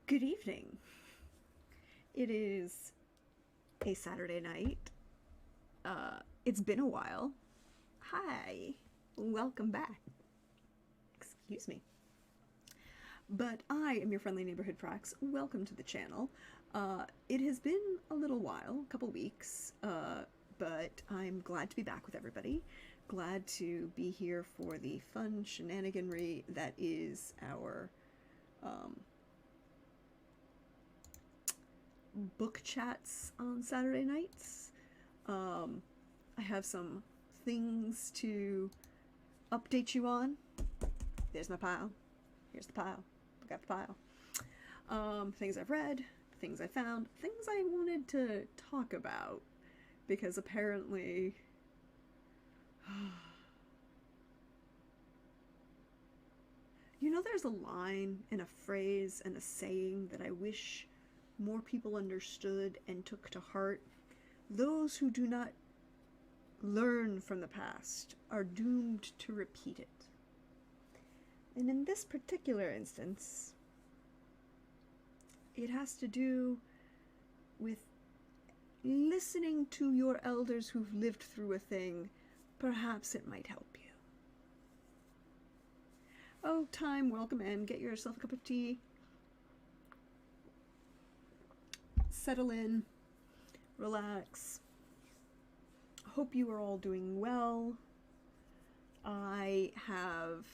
Good evening. It is a Saturday night. It's been a while. Hi. Welcome back. Excuse me. But I am your friendly neighborhood Prax. Welcome to the channel. It has been a little while, a couple weeks, but I'm glad to be back with everybody. Glad to be here for the fun shenaniganry that is our book chats on Saturday nights. I have some things to update you on. There's my pile. Here's the pile. Look at the pile. Things I've read, things I found, things I wanted to talk about, because apparently you know, there's a line and a phrase and a saying that I wish more people understood and took to heart. Those who do not learn from the past are doomed to repeat it. And in this particular instance, it has to do with listening to your elders who've lived through a thing. Perhaps it might help you. Oh, time, welcome in. Get yourself a cup of tea. Settle in. Relax. Hope you are all doing well. I have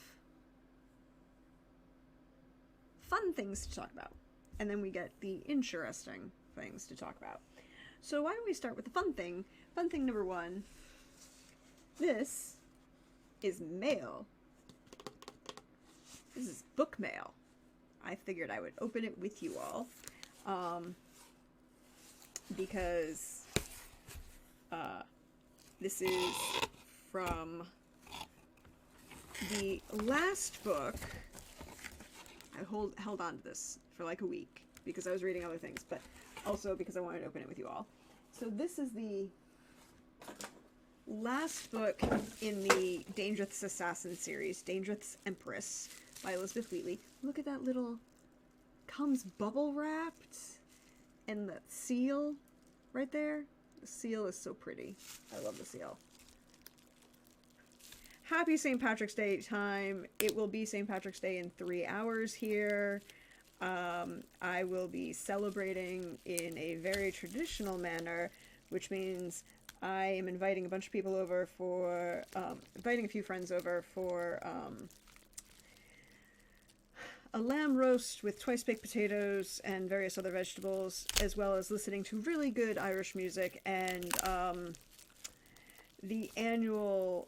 fun things to talk about, and then we get the interesting things to talk about. So why don't we start with the fun thing? Fun thing number one. This is mail. This is book mail. I figured I would open it with you all, because this is from the last book. I held on to this for like a week because I was reading other things, but also because I wanted to open it with you all. So this is the last book in the Dangerous Assassin series, Dangerous Empress by Elizabeth Wheatley. Look at that little, comes bubble wrapped, and that seal right there. The seal is so pretty. I love the seal. Happy St. Patrick's Day time. It will be St. Patrick's Day in 3 hours here. I will be celebrating in a very traditional manner, which means I am inviting a bunch of people over for, inviting a few friends over for a lamb roast with twice baked potatoes and various other vegetables, as well as listening to really good Irish music and the annual,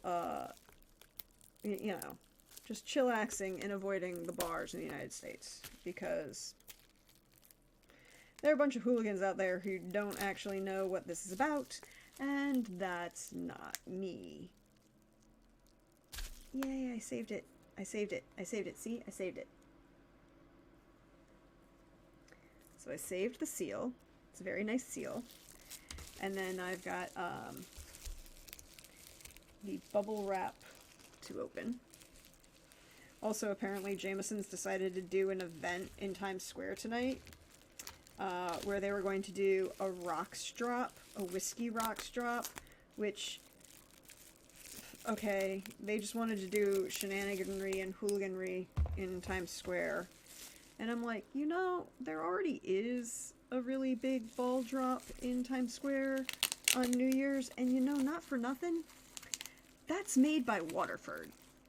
you know, just chillaxing and avoiding the bars in the United States, because there are a bunch of hooligans out there who don't actually know what this is about, and that's not me. Yay, I saved it. I saved it. I saved it. See? I saved it. So I saved the seal. It's a very nice seal. And then I've got the bubble wrap to open. Also, apparently, Jameson's decided to do an event in Times Square tonight, where they were going to do a rocks drop, a whiskey rocks drop, which, okay, they just wanted to do shenaniganry and hooliganry in Times Square. And I'm like, you know, there already is a really big ball drop in Times Square on New Year's, and you know, not for nothing, that's made by Waterford,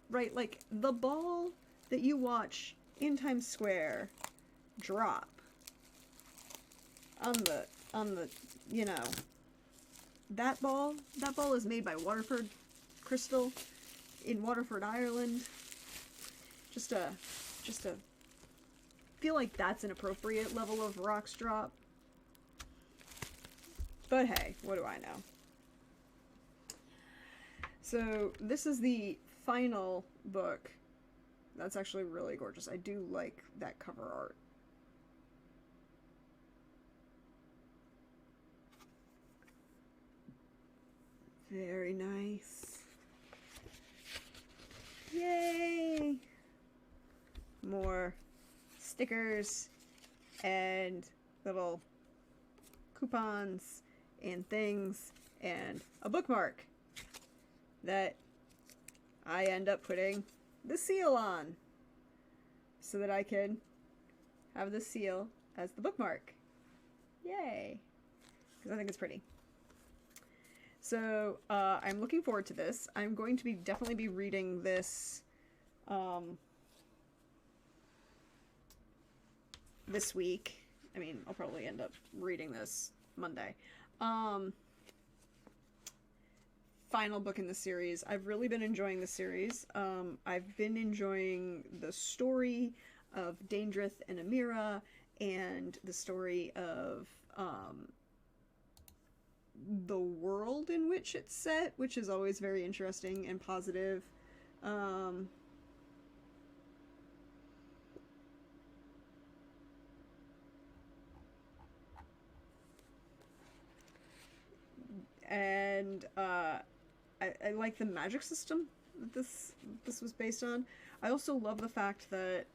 right? Like, the ball that you watch in Times Square drop on the, you know, that ball is made by Waterford Crystal in Waterford, Ireland. Just a feel like that's an appropriate level of rocks drop. But hey, what do I know? So this is the final book. That's actually really gorgeous. I do like that cover art. Very nice. Yay! More stickers and little coupons and things and a bookmark that I end up putting the seal on so that I can have the seal as the bookmark. Yay! Because I think it's pretty. So I'm looking forward to this. I'm going to definitely be reading this this week. I mean, I'll probably end up reading this Monday. Final book in the series. I've really been enjoying the series. I've been enjoying the story of Daedrith and Amira, and the story of the world in which it's set, which is always very interesting and positive. And I like the magic system that this was based on. I also love the fact that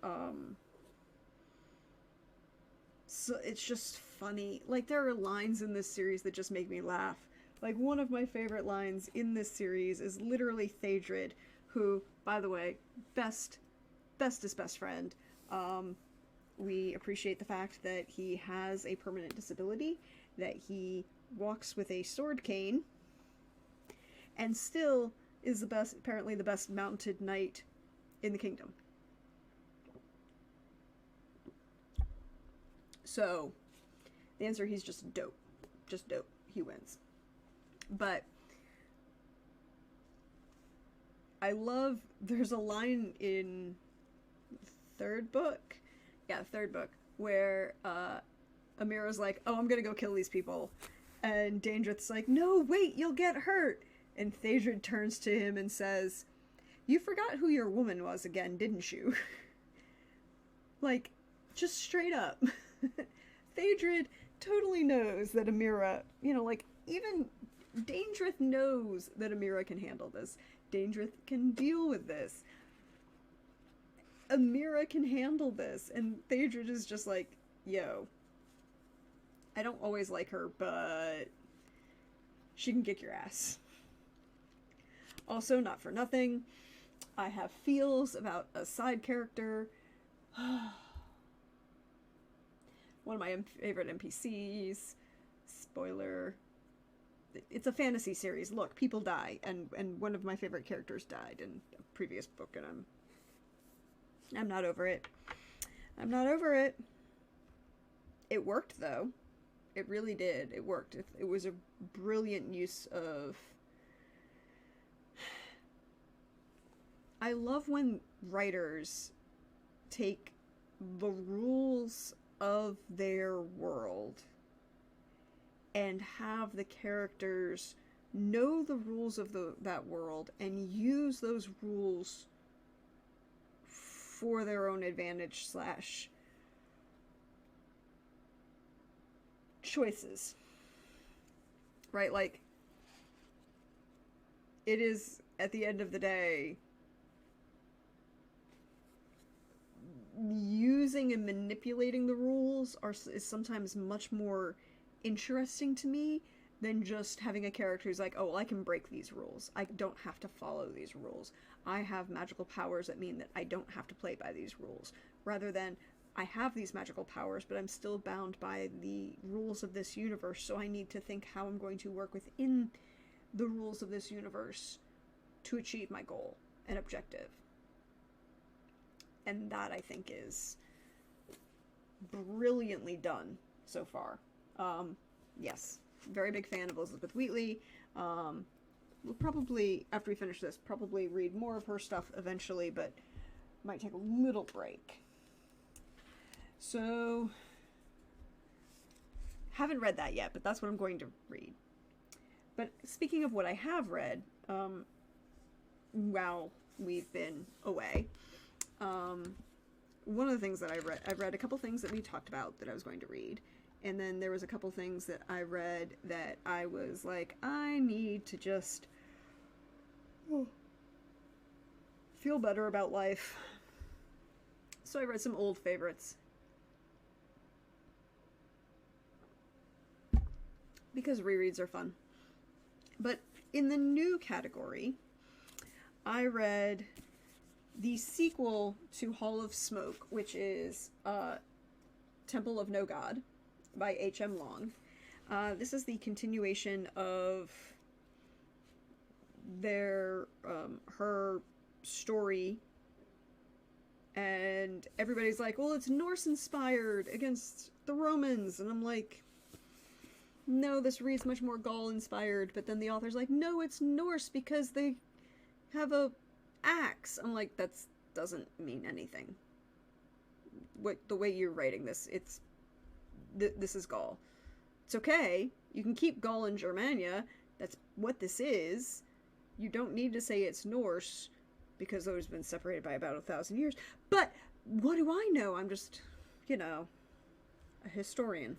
so it's just funny. Like, there are lines in this series that just make me laugh. Like, one of my favorite lines in this series is literally Theodred, who, by the way, bestest best friend. We appreciate the fact that he has a permanent disability, that he walks with a sword cane, and still is apparently the best mounted knight in the kingdom. So, the answer, he's just dope. Just dope. He wins. But I love, there's a line in third book, where Amira's like, oh, I'm gonna go kill these people. And Daedrith's like, no, wait, you'll get hurt. And Theodred turns to him and says, you forgot who your woman was again, didn't you? Like, just straight up. Theodred totally knows that Amira, you know, like, even Daedrith knows that Amira can handle this. Daedrith can deal with this. Amira can handle this. And Theodred is just like, yo, I don't always like her, but she can kick your ass. Also, not for nothing, I have feels about a side character. One of my favorite NPCs. Spoiler. It's a fantasy series. Look, people die, and one of my favorite characters died in a previous book, and I'm not over it. I'm not over it. It worked, though. It really did. It worked. It was a brilliant use of... I love when writers take the rules of their world and have the characters know the rules of that world and use those rules for their own advantage / choices. Right? Like, it is, at the end of the day, using and manipulating the rules is sometimes much more interesting to me than just having a character who's like, oh, well, I can break these rules. I don't have to follow these rules. I have magical powers that mean that I don't have to play by these rules. Rather than, I have these magical powers, but I'm still bound by the rules of this universe, so I need to think how I'm going to work within the rules of this universe to achieve my goal and objective. And that, I think, is brilliantly done so far. Yes, very big fan of Elizabeth Wheatley. We'll probably, after we finish this, probably read more of her stuff eventually, but might take a little break. So, haven't read that yet, but that's what I'm going to read. But speaking of what I have read, while we've been away, one of the things that I've read a couple things that we talked about that I was going to read, and then there was a couple things that I read that I was like, I need to just feel better about life. So I read some old favorites. because rereads are fun. But in the new category, I read the sequel to Hall of Smoke, which is Temple of No God by H.M. Long. This is the continuation of her story, and everybody's like, well, it's Norse inspired against the Romans, and I'm like, no, this reads much more Gaul inspired. But then the author's like, no, it's Norse because they have a axe. I'm like, that doesn't mean anything. The way you're writing this, this is Gaul. It's okay, you can keep Gaul and Germania, that's what this is. You don't need to say it's Norse, because those have been separated by about 1,000 years. But what do I know? I'm just, a historian.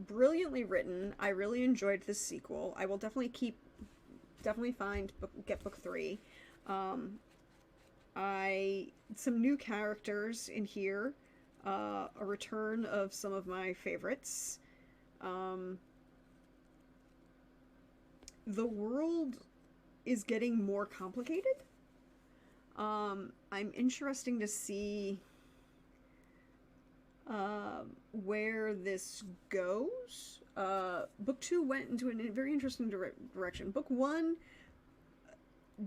Brilliantly written. I really enjoyed this sequel. I will definitely get book 3. Some new characters in here. A return of some of my favorites. The world is getting more complicated. I'm interesting to see where this goes. Book 2 went into a very interesting direction. Book 1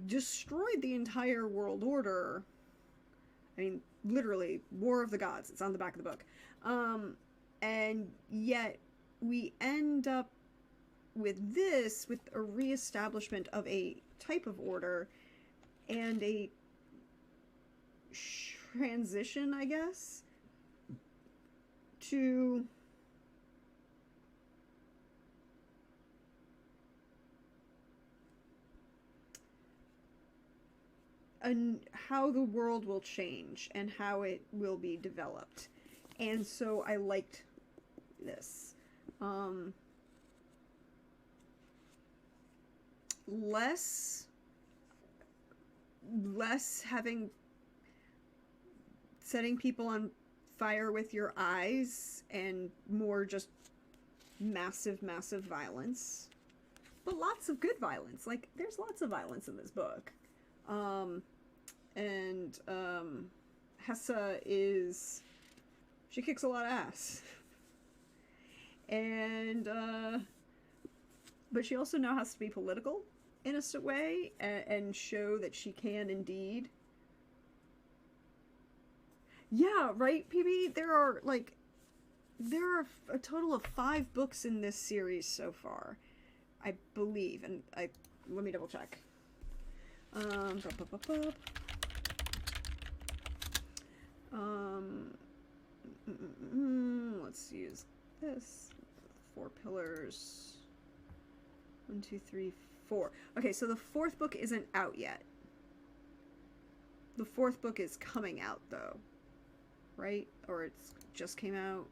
destroyed the entire world order. I mean, literally, War of the Gods. It's on the back of the book. And yet, we end up with a reestablishment of a type of order and a transition, I guess, to how the world will change and how it will be developed. And so I liked this. Less setting people on fire with your eyes, and more just massive violence. But lots of good violence. Like, there's lots of violence in this book. Hessa she kicks a lot of ass. And, but she also now has to be political in a way, and show that she can indeed. Yeah, right, PB? There are a total of 5 books in this series so far, I believe, and let me double check. Let's use this. 4 pillars. 1, 2, 3, 4. Okay, so the 4th book isn't out yet. The 4th book is coming out, though. Right? Or it's just came out?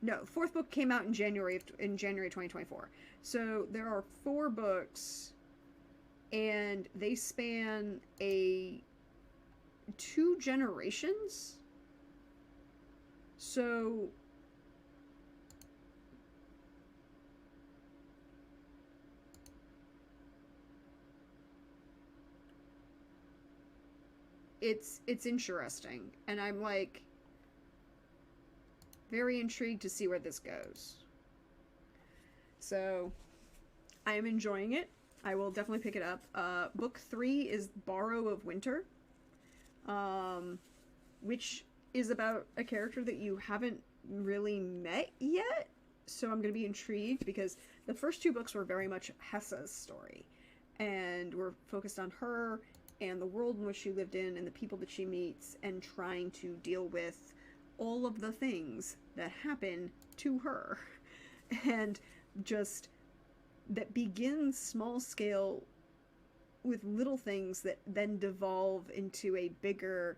No, the 4th book came out in January 2024. So there are 4 books, and they span 2 generations. So it's interesting, and I'm like very intrigued to see where this goes. So I am enjoying it. I will definitely pick it up. Book 3 is Borrow of Winter, which is about a character that you haven't really met yet. So I'm going to be intrigued, because the first 2 books were very much Hessa's story, and we're focused on her and the world in which she lived in, and the people that she meets, and trying to deal with all of the things that happen to her. And just that begins small scale with little things that then devolve into a bigger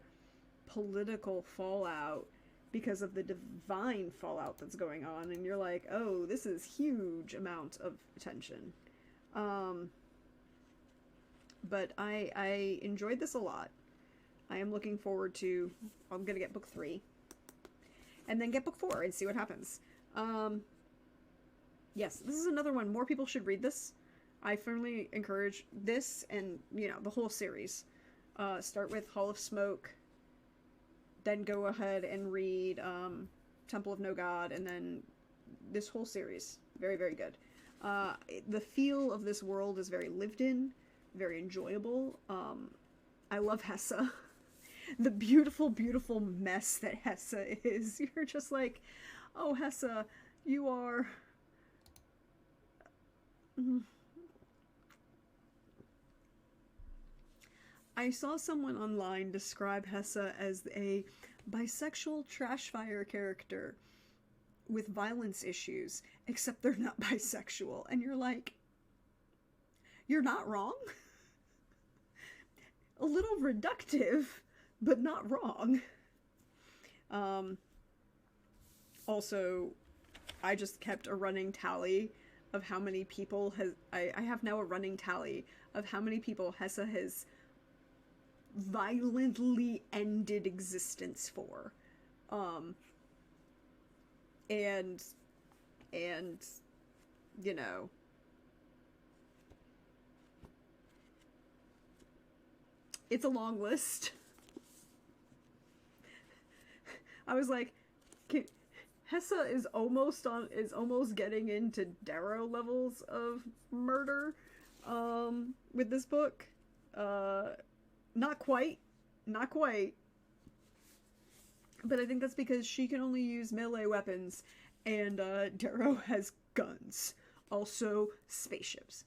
political fallout because of the divine fallout that's going on. And you're like, oh, this is huge amount of attention. But I enjoyed this a lot. I am looking forward to, I'm going to get book 3. and then get book 4 and see what happens. Yes, this is another one. More people should read this. I firmly encourage this and, you know, the whole series. Start with Hall of Smoke, then go ahead and read Temple of No God, and then this whole series. Very, very good. The feel of this world is very lived in, very enjoyable. I love Hessa. The beautiful, beautiful mess that Hessa is. You're just like, oh, Hessa, you are... I saw someone online describe Hessa as a bisexual trash fire character with violence issues, except they're not bisexual. And you're like, you're not wrong. A little reductive, but not wrong. Also, I just kept a running tally of how many people I have now a running tally of how many people Hessa has violently ended existence for. And you know, it's a long list. I was like, Hessa is almost getting into Darrow levels of murder with this book. Not quite. But I think that's because she can only use melee weapons, and Darrow has guns. Also, spaceships.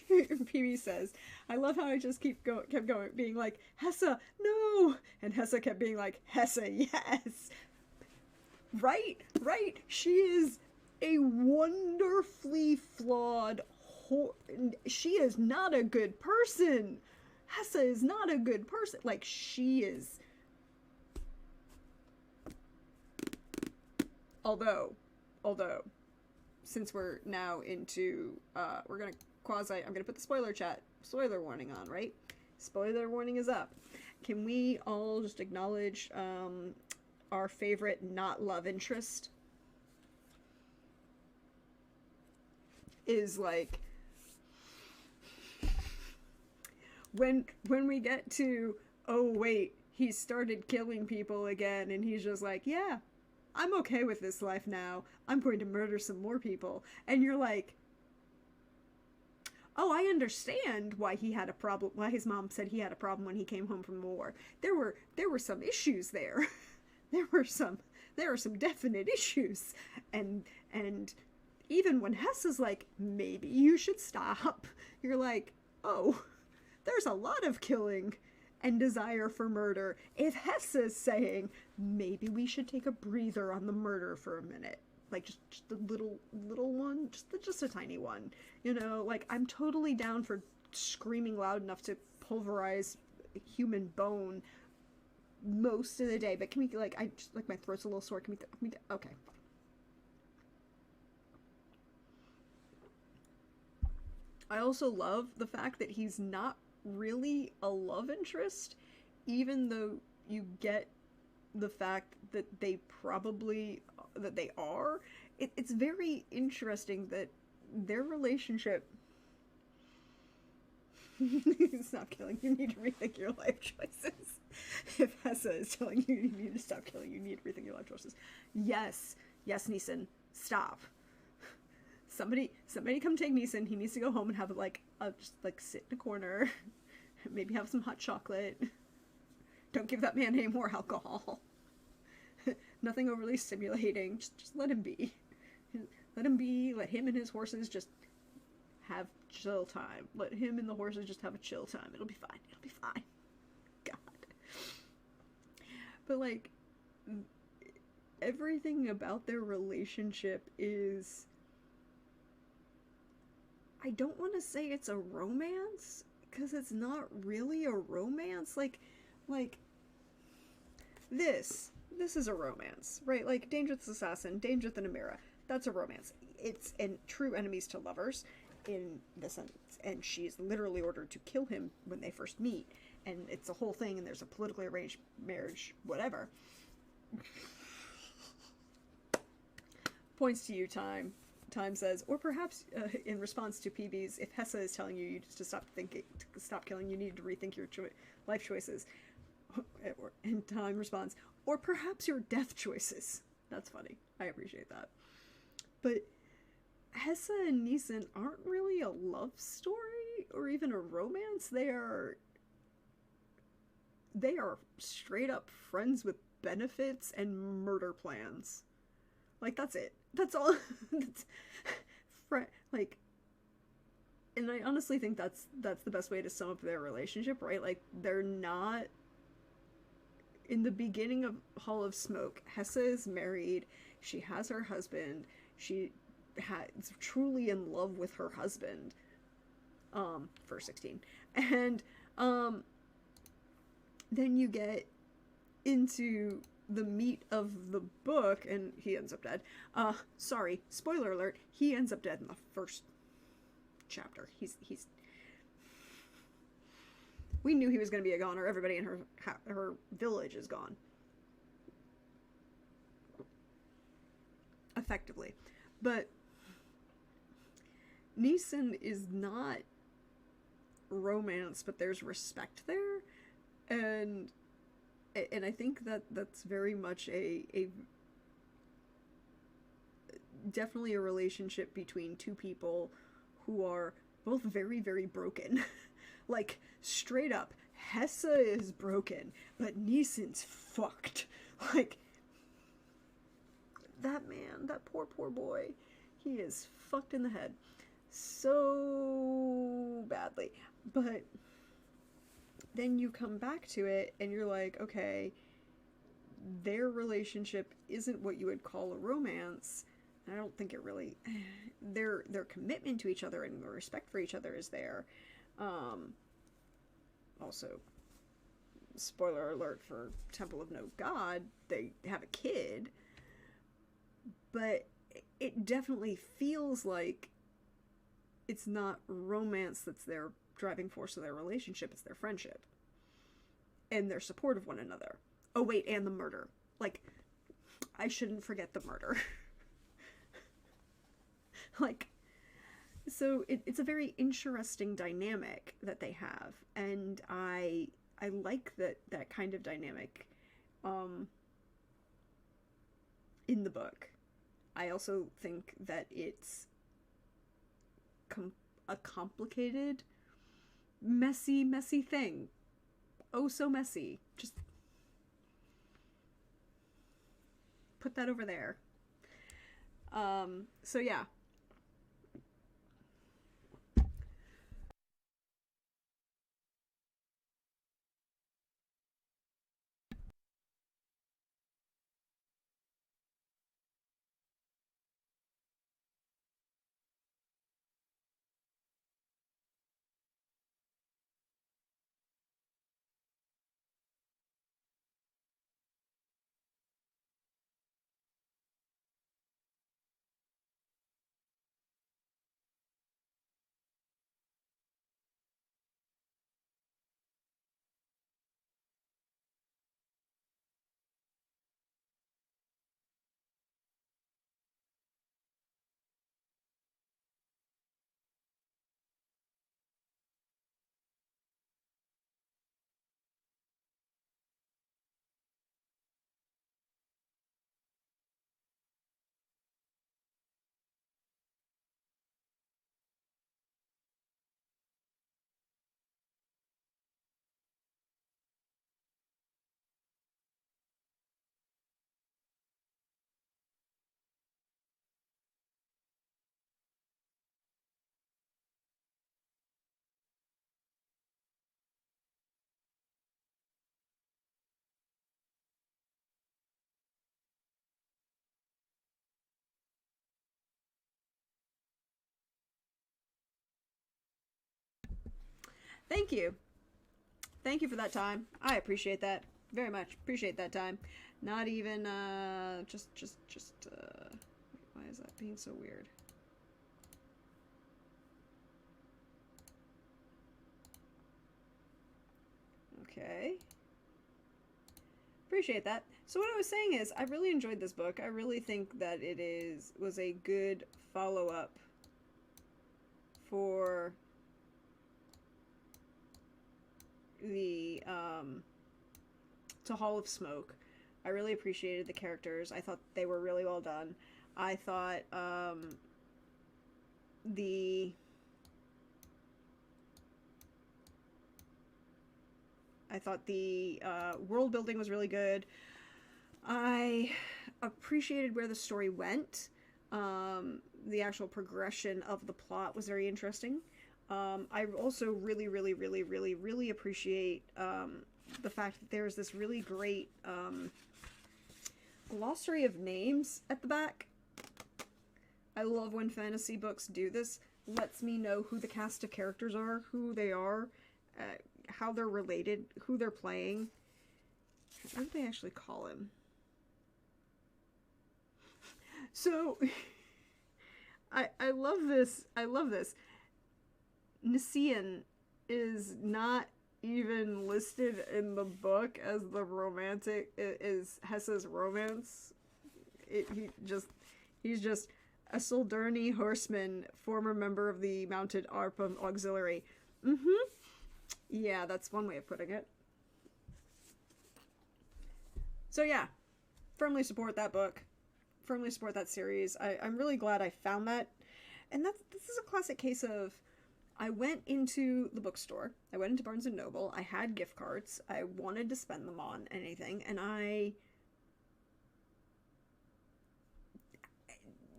PB says, I love how I just kept going, being like, Hessa, no! And Hessa kept being like, Hessa, yes! Right? She is a wonderfully flawed she is not a good person. Hessa is not a good person. Like, she is. Although, since we're now into, we're gonna I'm gonna put the spoiler warning on, right? Spoiler warning is up. Can we all just acknowledge, our favorite not love interest? Is like, when we get to, oh wait, he started killing people again, and he's just like, yeah, I'm okay with this life now. I'm going to murder some more people. And you're like, oh, I understand why he had a problem, why his mom said he had a problem when he came home from the war. There were some issues there. There were some definite issues. And even when Hessa's like, maybe you should stop, you're like, oh, there's a lot of killing and desire for murder. If Hessa's saying, maybe we should take a breather on the murder for a minute, like just a little one, just a tiny one, you know, like, I'm totally down for screaming loud enough to pulverize human bone most of the day, but can we, like, I just, like, my throat's a little sore, can we okay, fine. I also love the fact that he's not really a love interest, even though you get the fact that they are. It's very interesting that their relationship stop killing, you need to rethink your life choices. If Hessa is telling you you need to stop killing, you need to rethink your life choices. Yes, Neeson, stop. Somebody come take Neeson. He needs to go home and have, like, just, like, sit in a corner. Maybe have some hot chocolate. Don't give that man any more alcohol. Nothing overly stimulating. Just let him be. Let him be. Let him and his horses just have chill time. Let him and the horses just have a chill time. It'll be fine. It'll be fine. God. But, like, everything about their relationship is... I don't want to say it's a romance, because it's not really a romance. Like, this is a romance, right? Like, Dangerous Assassin, Dangerous and Amira, that's a romance. It's true enemies to lovers in the sense, and she's literally ordered to kill him when they first meet. and it's a whole thing, and there's a politically arranged marriage, whatever. Points to you, Time. Time says, or perhaps in response to PB's, if Hessa is telling you to stop thinking, to stop killing, you need to rethink your life choices. And Time responds, or perhaps your death choices. That's funny. I appreciate that. But Hessa and Neeson aren't really a love story or even a romance. They are straight up friends with benefits and murder plans. Like, that's it. That's all. That's like, and I honestly think that's the best way to sum up their relationship, right? Like, they're not. In the beginning of Hall of Smoke, Hessa is married. She has her husband. She is truly in love with her husband. For 16, and then you get into the meat of the book, and he ends up dead. Sorry, spoiler alert, he ends up dead in the first chapter. He's we knew he was going to be a goner. Everybody in her village is gone. Effectively. But Neeson is not romance, but there's respect there. And I think that's very much a definitely a relationship between two people who are both very, very broken. Like, straight up, Hessa is broken, but Neeson's fucked. Like, that man, that poor boy, he is fucked in the head so badly. But then you come back to it and you're like, okay, their relationship isn't what you would call a romance. I don't think it really, their commitment to each other and the respect for each other is there. Also, spoiler alert for Temple of No God, they have a kid, but it definitely feels like it's not romance that's their driving force of their relationship, it's their friendship. And their support of one another. Oh wait, and the murder. Like, I shouldn't forget the murder. Like, so it's a very interesting dynamic that they have, and I like that kind of dynamic in the book. I also think that it's a complicated, messy thing. Oh, so messy. Just put that over there. So yeah. Thank you. Thank you for that time. I appreciate that very much. Appreciate that time. Not even, just, why is that being so weird? Okay. Appreciate that. So what I was saying is, I really enjoyed this book. I really think that was a good follow-up for the, to Hall of Smoke. I really appreciated the characters. I thought they were really well done. I thought, the world building was really good. I appreciated where the story went. The actual progression of the plot was very interesting. I also really, really, really, really, really appreciate the fact that there's this really great glossary of names at the back. I love when fantasy books do this. Lets me know who the cast of characters are, who they are, how they're related, who they're playing. What do they actually call him? So, I love this. I love this. Nicean is not even listed in the book as the romantic, is Hessa's romance. He's just a Soldurni horseman, former member of the Mounted Arpum Auxiliary. Yeah, that's one way of putting it. So yeah, firmly support that book. Firmly support that series. I'm really glad I found that. And this is a classic case of, I went into the bookstore, I went into Barnes & Noble, I had gift cards, I wanted to spend them on anything, and I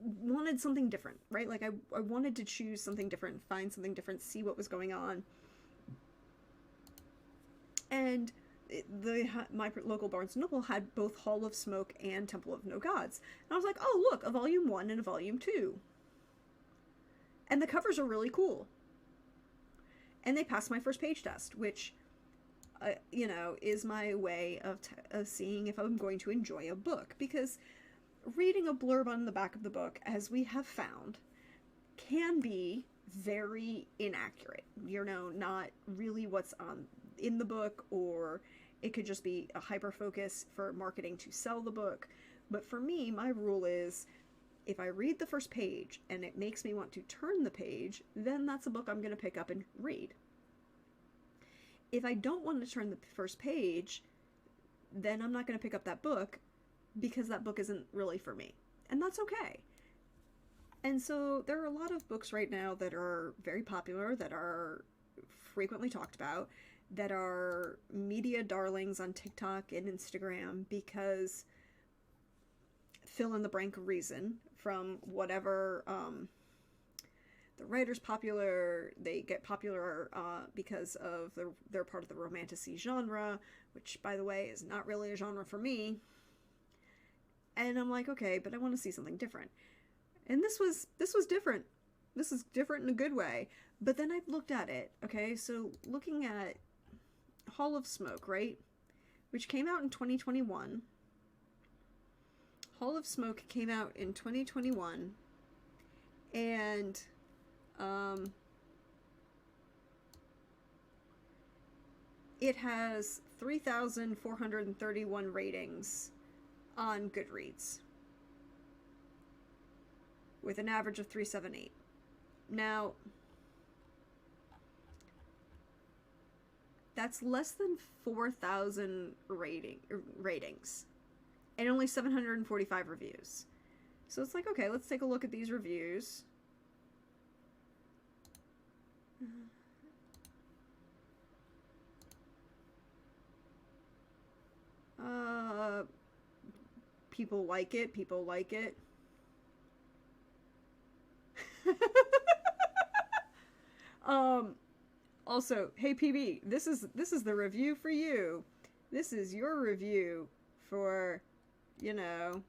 wanted something different, right? Like, I wanted to choose something different, find something different, see what was going on. And my local Barnes & Noble had both Hall of Smoke and Temple of No Gods. And I was like, oh, look, a volume 1 and a volume 2. And the covers are really cool. And they passed my first page test, which, you know, is my way of seeing if I'm going to enjoy a book. Because reading a blurb on the back of the book, as we have found, can be very inaccurate. You know, not really what's in the book, or it could just be a hyper focus for marketing to sell the book. But for me, my rule is, if I read the first page and it makes me want to turn the page, then that's a book I'm going to pick up and read. If I don't want to turn the first page, then I'm not going to pick up that book, because that book isn't really for me. And that's okay. And so there are a lot of books right now that are very popular, that are frequently talked about, that are media darlings on TikTok and Instagram because fill in the blank reason, from whatever, the writer's popular, they get popular because of they're part of the romantasy genre, which, by the way, is not really a genre for me. And I'm like, okay, but I want to see something different. And this was different. This is different in a good way. But then I looked at it, okay? So looking at Hall of Smoke, right? Which came out in 2021. Hall of Smoke came out in 2021. And it has 3,431 ratings on Goodreads, with an average of 378. Now, that's less than 4,000 ratings, and only 745 reviews. So it's like, okay, let's take a look at these reviews. People like it. People like it. Also, hey PB, this is the review for you. This is your review for, you know,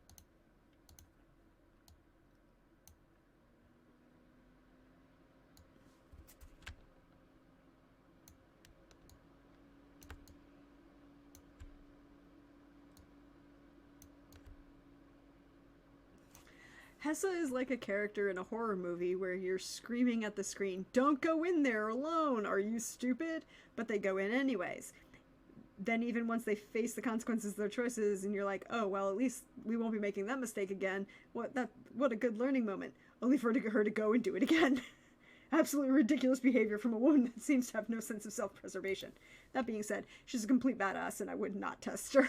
Hessa is like a character in a horror movie where you're screaming at the screen, "Don't go in there alone! Are you stupid?" But they go in anyways. then even once they face the consequences of their choices, and you're like, oh, well, at least we won't be making that mistake again. What a good learning moment. Only for her to go and do it again. Absolutely ridiculous behavior from a woman that seems to have no sense of self-preservation. That being said, she's a complete badass, and I would not test her.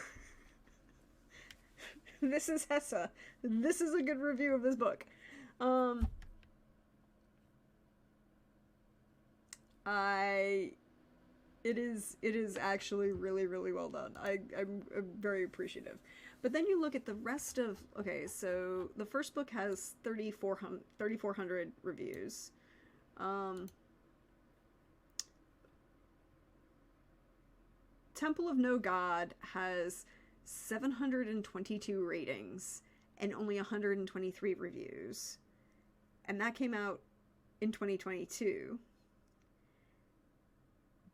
This is Hessa. This is a good review of this book. It is actually really, really well done. I'm very appreciative. But then you look at the rest of, okay, so the first book has 3,400 reviews. Temple of No God has 722 ratings and only 123 reviews. And that came out in 2022.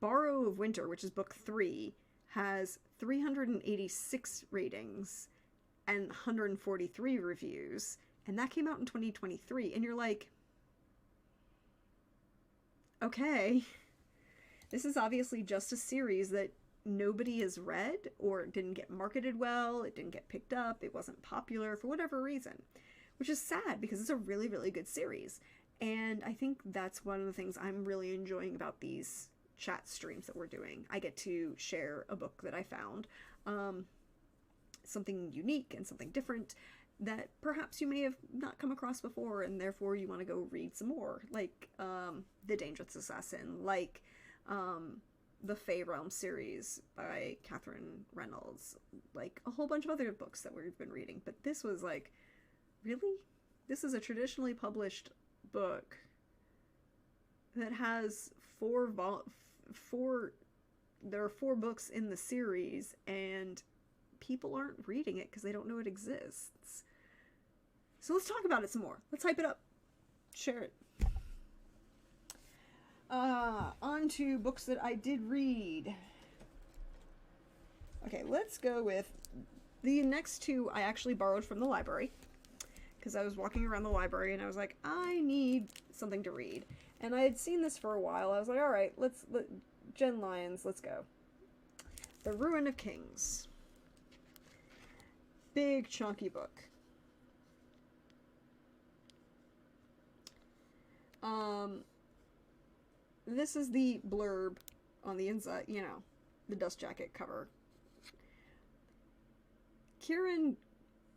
Borrow of Winter, which is book 3, has 386 ratings and 143 reviews. And that came out in 2023. And you're like, okay, this is obviously just a series that nobody has read, or it didn't get marketed well, it didn't get picked up, it wasn't popular for whatever reason, which is sad because it's a really, really good series. And I think that's one of the things I'm really enjoying about these chat streams that we're doing. I get to share a book that I found, something unique and something different that perhaps you may have not come across before, and therefore you want to go read some more, like The Dangerous Assassin, like the Fey Realm series by Catherine Reynolds, like a whole bunch of other books that we've been reading. But this was like, really? This is a traditionally published book that has there are 4 books in the series, and people aren't reading it because they don't know it exists. So let's talk about it some more. Let's hype it up. Share it. On to books that I did read. Okay, let's go with the next 2 I actually borrowed from the library, because I was walking around the library and I was like, I need something to read. And I had seen this for a while. I was like, all right, Jen Lyons, let's go. The Ruin of Kings. Big, chunky book. This is the blurb on the inside, you know, the dust jacket cover. Kieran,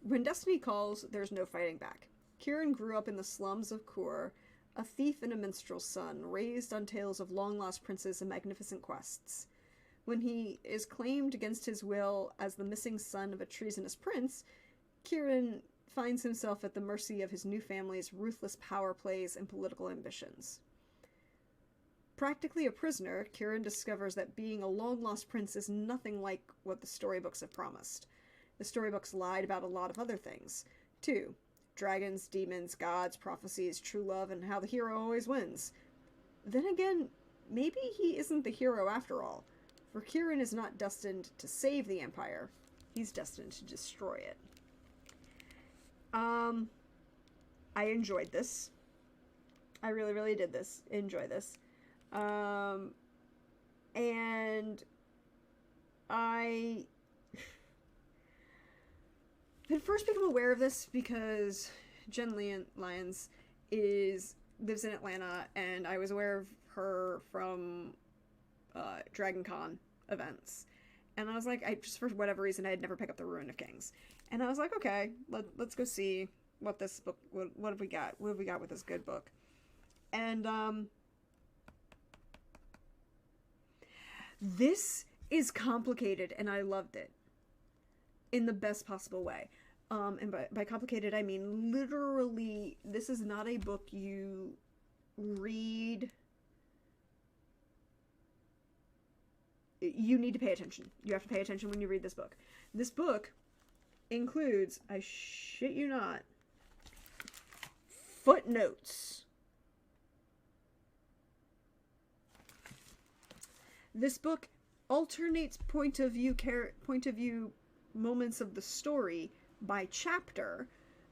when destiny calls, there's no fighting back. Kieran grew up in the slums of Kur, a thief and a minstrel's son, raised on tales of long-lost princes and magnificent quests. When he is claimed against his will as the missing son of a treasonous prince, Kieran finds himself at the mercy of his new family's ruthless power plays and political ambitions. Practically a prisoner, Kieran discovers that being a long-lost prince is nothing like what the storybooks have promised. The storybooks lied about a lot of other things, too. Dragons, demons, gods, prophecies, true love, and how the hero always wins. Then again, maybe he isn't the hero after all, for Kieran is not destined to save the Empire. He's destined to destroy it. I enjoyed this. I really, really did enjoy this. And I had first become aware of this because Jen Lyons lives in Atlanta, and I was aware of her from Dragon Con events. And I was like, for whatever reason, I had never picked up The Ruin of Kings. And I was like, okay, let's go see what this book, what have we got? What have we got with this good book? And, this is complicated, and I loved it. In the best possible way. And by complicated, I mean literally, this is not a book you read. You need to pay attention. You have to pay attention when you read this book. This book includes, I shit you not, footnotes. This book alternates point of view moments of the story by chapter,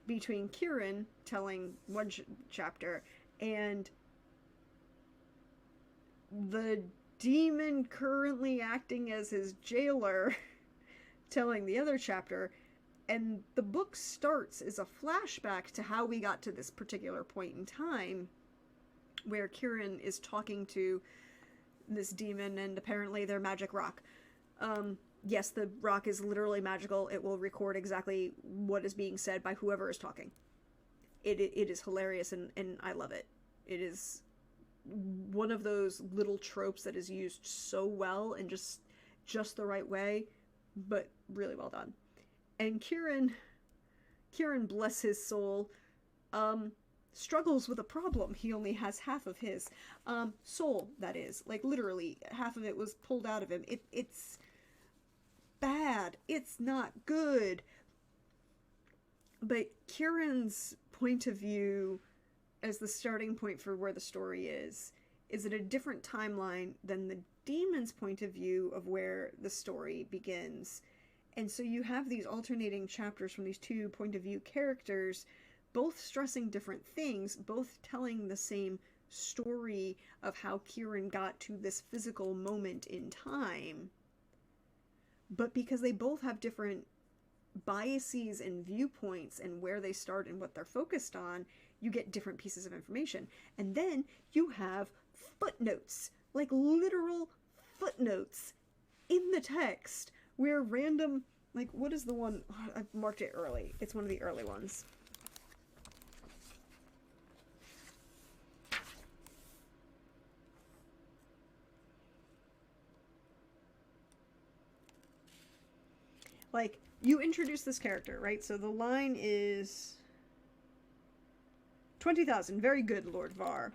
between Kieran telling one chapter and the demon currently acting as his jailer telling the other chapter, and the book starts as a flashback to how we got to this particular point in time where Kieran is talking to this demon, and apparently they're magic rock. Yes, the rock is literally magical. It will record exactly what is being said by whoever is talking. It is hilarious, and I love it. It is one of those little tropes that is used so well and just the right way, but really well done. And Kieran, bless his soul, struggles with a problem. He only has half of his soul, that is. Like, literally, half of it was pulled out of him. It's bad. It's not good. But Kieran's point of view as the starting point for where the story is at a different timeline than the demon's point of view of where the story begins. And so you have these alternating chapters from these two point of view characters, both stressing different things, both telling the same story of how Kieran got to this physical moment in time. But because they both have different biases and viewpoints and where they start and what they're focused on, you get different pieces of information. And then you have footnotes, like literal footnotes in the text where random, like, what is the one? Oh, I've marked it early. It's one of the early ones. Like, you introduce this character, right? So the line is 20,000. Very good, Lord Var.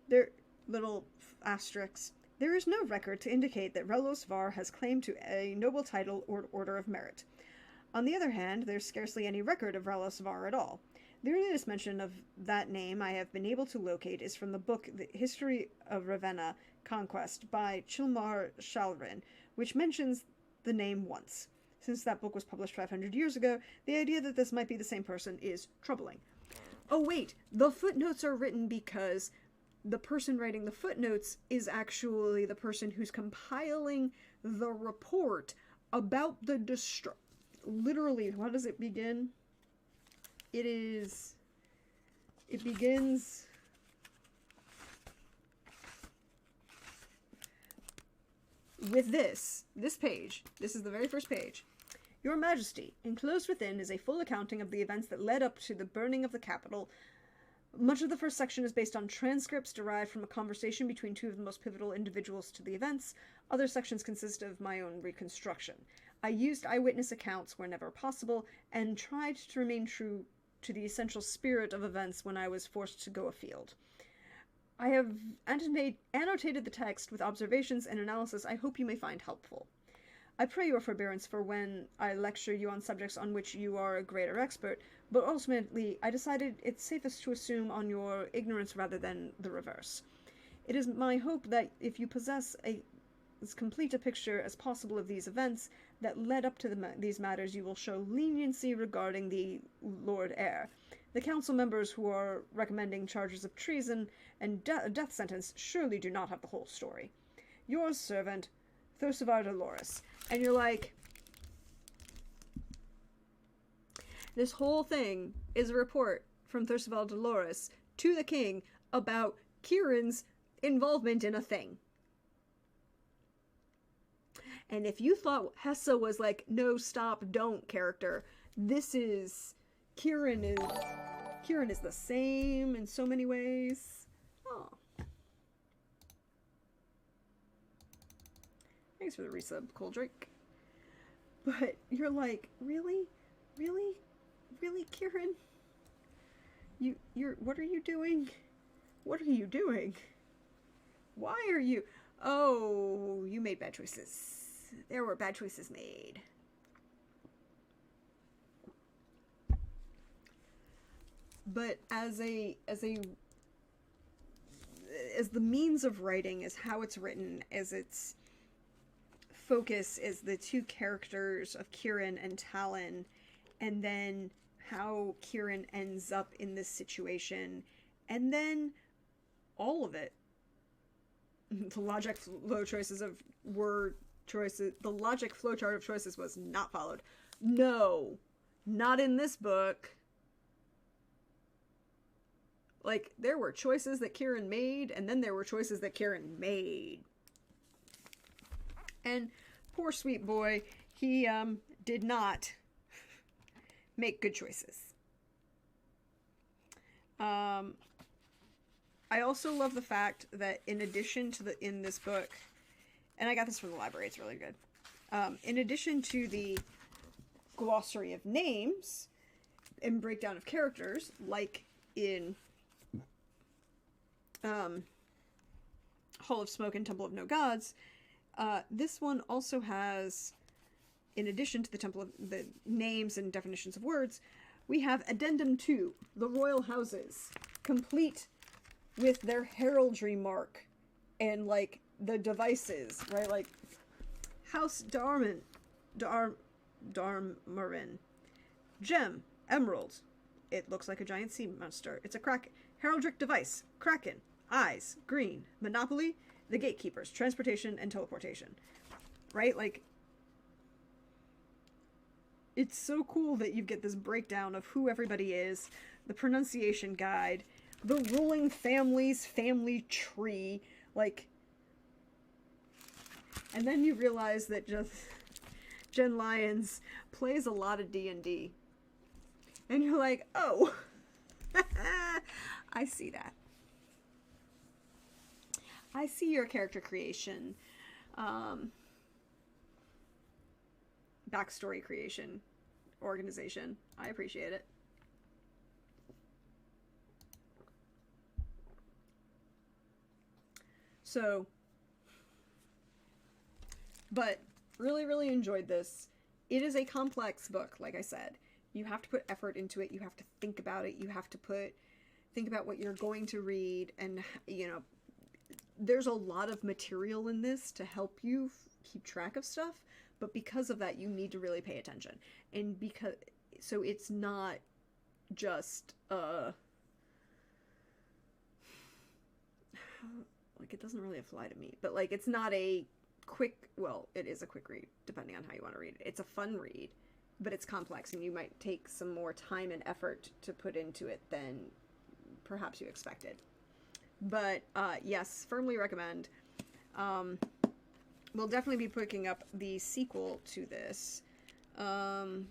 There, little asterisks. There is no record to indicate that Relos Var has claim to a noble title or order of merit. On the other hand, there's scarcely any record of Relos Var at all. The earliest mention of that name I have been able to locate is from the book The History of Ravenna Conquest by Chilmar Shalrin, which mentions the name once. Since that book was published 500 years ago, the idea that this might be the same person is troubling. Oh wait, the footnotes are written because the person writing the footnotes is actually the person who's compiling the report about the literally, how does it begin? It begins with this page. This is the very first page. Your Majesty, enclosed within is a full accounting of the events that led up to the burning of the capital. Much of the first section is based on transcripts derived from a conversation between two of the most pivotal individuals to the events. Other sections consist of my own reconstruction. I used eyewitness accounts whenever possible, and tried to remain true to the essential spirit of events when I was forced to go afield. I have annotated the text with observations and analysis I hope you may find helpful. I pray your forbearance for when I lecture you on subjects on which you are a greater expert, but ultimately I decided it's safest to assume on your ignorance rather than the reverse. It is my hope that if you possess as complete a picture as possible of these events that led up to these matters, you will show leniency regarding the Lord Heir. The council members who are recommending charges of treason and death sentence surely do not have the whole story. Your servant, Thorsavar Dolores. And you're like, this whole thing is a report from Thorsavar Dolores to the king about Kieran's involvement in a thing. And if you thought Hessa was like, no, stop, don't character, this is... Kieran is the same in so many ways. Oh. Thanks for the resub, Coldrick. But you're like, really? Really? Really, Kieran? You're, what are you doing? What are you doing? Why are you... Oh, you made bad choices. There were bad choices made. But as the means of writing, as how it's written, as its focus is the two characters of Kieran and Talon, and then how Kieran ends up in this situation, and then all of it. the logic flow choices of word choices, the logic flowchart of choices was not followed. No, not in this book. Like, there were choices that Kieran made, and then there were choices that Kieran made. And poor sweet boy, he did not make good choices. I also love the fact that in addition to in this book, and I got this from the library, it's really good. In addition to the glossary of names and breakdown of characters, like in Hall of Smoke and Temple of No Gods, this one also has, in addition to the names and definitions of words, we have Addendum 2, the Royal Houses, complete with their heraldry mark and, like, the devices, right? Like, House Darmarin, Gem, Emerald. It looks like a giant sea monster. It's a heraldic device. Kraken. Eyes. Green. Monopoly. The Gatekeepers. Transportation and teleportation. Right? Like, it's so cool that you get this breakdown of who everybody is, the pronunciation guide, the ruling family's family tree, like, and then you realize that just Jen Lyons plays a lot of D&D. And you're like, oh, I see that. I see your character creation, backstory creation, organization. I appreciate it. So, but really, really enjoyed this. It is a complex book, like I said. You have to put effort into it. You have to think about it. You have to think about what you're going to read. And, you know, there's a lot of material in this to help you keep track of stuff. But because of that, you need to really pay attention. And so it's not just, like, it doesn't really apply to me. But, like, it's not a quick, well, it is a quick read, depending on how you want to read it. It's a fun read, but it's complex, and you might take some more time and effort to put into it than perhaps you expected. But, yes, firmly recommend. We'll definitely be picking up the sequel to this. And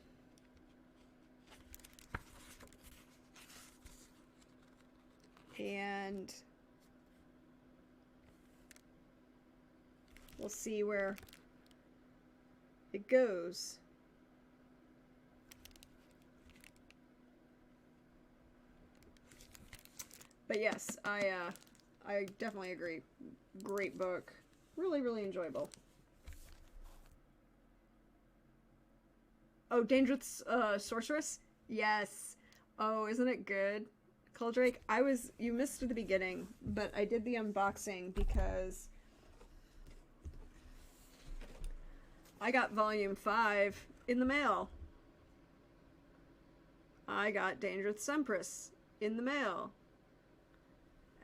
we'll see where it goes. But yes, I definitely agree. Great book. Really, really enjoyable. Oh, Dangerous Sorceress? Yes. Oh, isn't it good? Coldrake, you missed the beginning, but I did the unboxing because I got volume 5 in the mail. I got Dangerous Empress in the mail.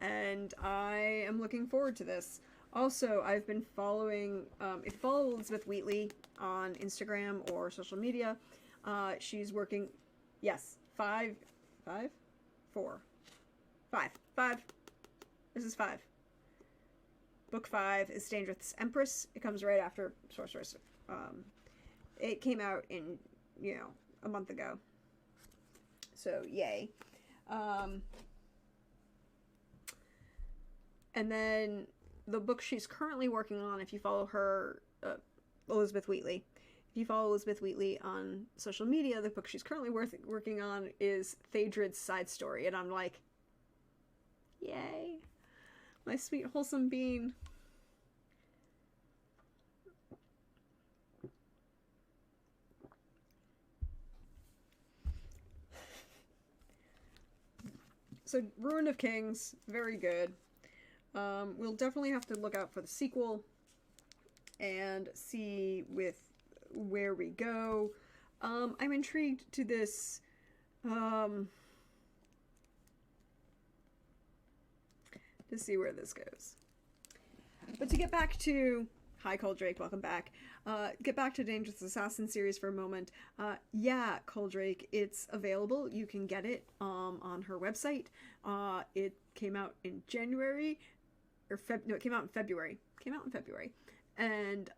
And I am looking forward to this. Also, I've been following, if you follow Elizabeth Wheatley on Instagram or social media, she's working, yes, 5. This is 5. Book 5 is Dangerous Empress. It comes right after Sorceress. It came out in, you know, a month ago. So, yay. And then the book she's currently working on, if you follow her, Elizabeth Wheatley, if you follow Elizabeth Wheatley on social media, the book she's currently working on is Phaedrid's Side Story. And I'm like, yay. My sweet, wholesome bean. So, Ruin of Kings, very good. We'll definitely have to look out for the sequel and see with where we go. I'm intrigued to this, to see where this goes. But to get back to... Hi, Cole Drake, welcome back. Get back to Dangerous Assassin series for a moment. Yeah, Cole Drake, it's available. You can get it on her website. It came out in January, or no, it came out in February. And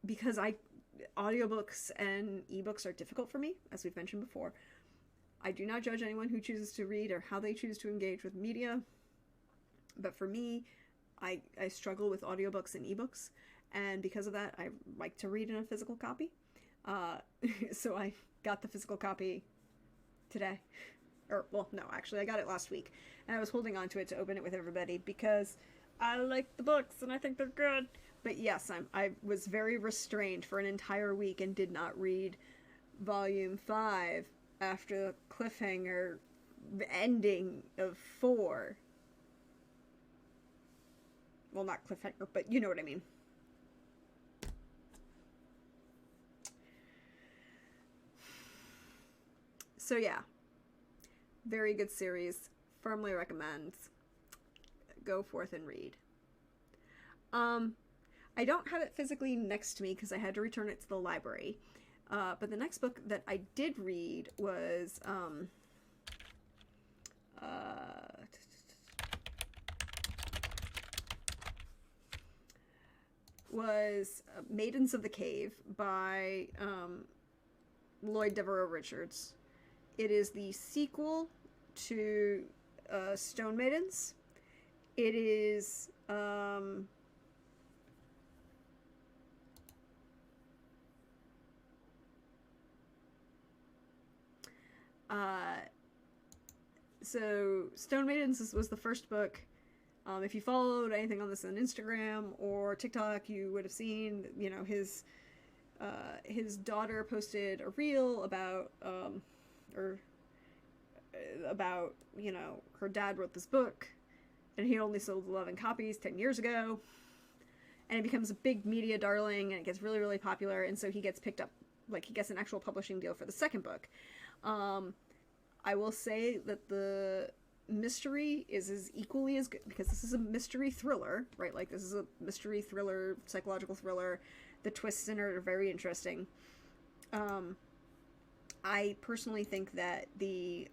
because audiobooks and ebooks are difficult for me, as we've mentioned before. I do not judge anyone who chooses to read or how they choose to engage with media. But for me, I struggle with audiobooks and ebooks, and because of that, I like to read in a physical copy. So I got the physical copy today. Or, well, no, actually, I got it last week, and I was holding on to it to open it with everybody because I like the books, and I think they're good. But yes, I was very restrained for an entire week and did not read Volume 5 after the cliffhanger ending of 4. Well, not cliffhanger, but you know what I mean. So yeah, very good series. Firmly recommend. Go forth and read. I don't have it physically next to me because I had to return it to the library. But the next book that I did read was Maidens of the Cave by Lloyd Devereaux Richards. It is the sequel to Stone Maidens. It is so Stone Maidens was the first book. If you followed anything on this on Instagram or TikTok, you would have seen, you know, his daughter posted a reel about you know, her dad wrote this book and he only sold 11 copies 10 years ago, and it becomes a big media darling and it gets really, really popular, and so he gets picked up, like he gets an actual publishing deal for the second book. I will say that the mystery is as equally as good, because this is a mystery thriller, right? Like, this is a mystery thriller, psychological thriller. The twists in it are very interesting. I personally think that the